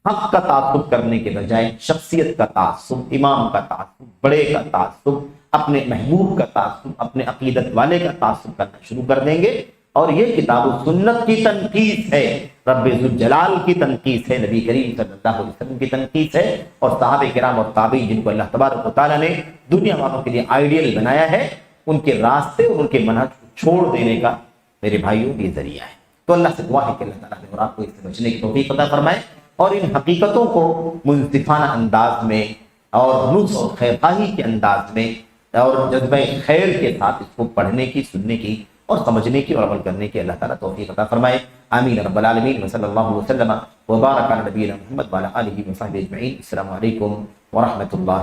حق کا تعصب کرنے کے بجائے شخصیت کا تعصب، امام کا تعصب، بڑے کا تعصب، اپنے محبوب کا تعصب، اپنے عقیدت والے کا تعصب کرنا شروع کر دیں گے. اور یہ کتاب و سنت کی تنقید ہے، رب ذوالجلال کی تنقید ہے، نبی کریم صلی اللہ علیہ وسلم کی تنقید ہے، اور صحابہ کرام اور تابعین جن کو اللہ تبارک و تعالیٰ نے دنیا والوں کے لیے آئیڈیل بنایا ہے، ان کے راستے اور ان کے منہج کو چھوڑ دینے کا میرے بھائیوں یہ ذریعہ ہے. تو اللہ سے دعا ہے کہ اللہ تعالیٰ نے اور آپ کو اس سے بچنے کی توفیق عطا فرمائے، اور ان حقیقتوں کو منصفانہ انداز میں اور نصح اور خیرخواہی کے انداز میں اور جذبہ خیر کے ساتھ اس کو پڑھنے کی، سننے کی اور سمجھنے کی اور عمل کرنے کی اللہ تعالیٰ توفیق عطا فرمائے. آمین رب العالمین. وصلی اللہ وسلم وبارک علی نبینا محمد وعلی آلہ وصحبہ اجمعین. السلام علیکم ورحمۃ اللہ.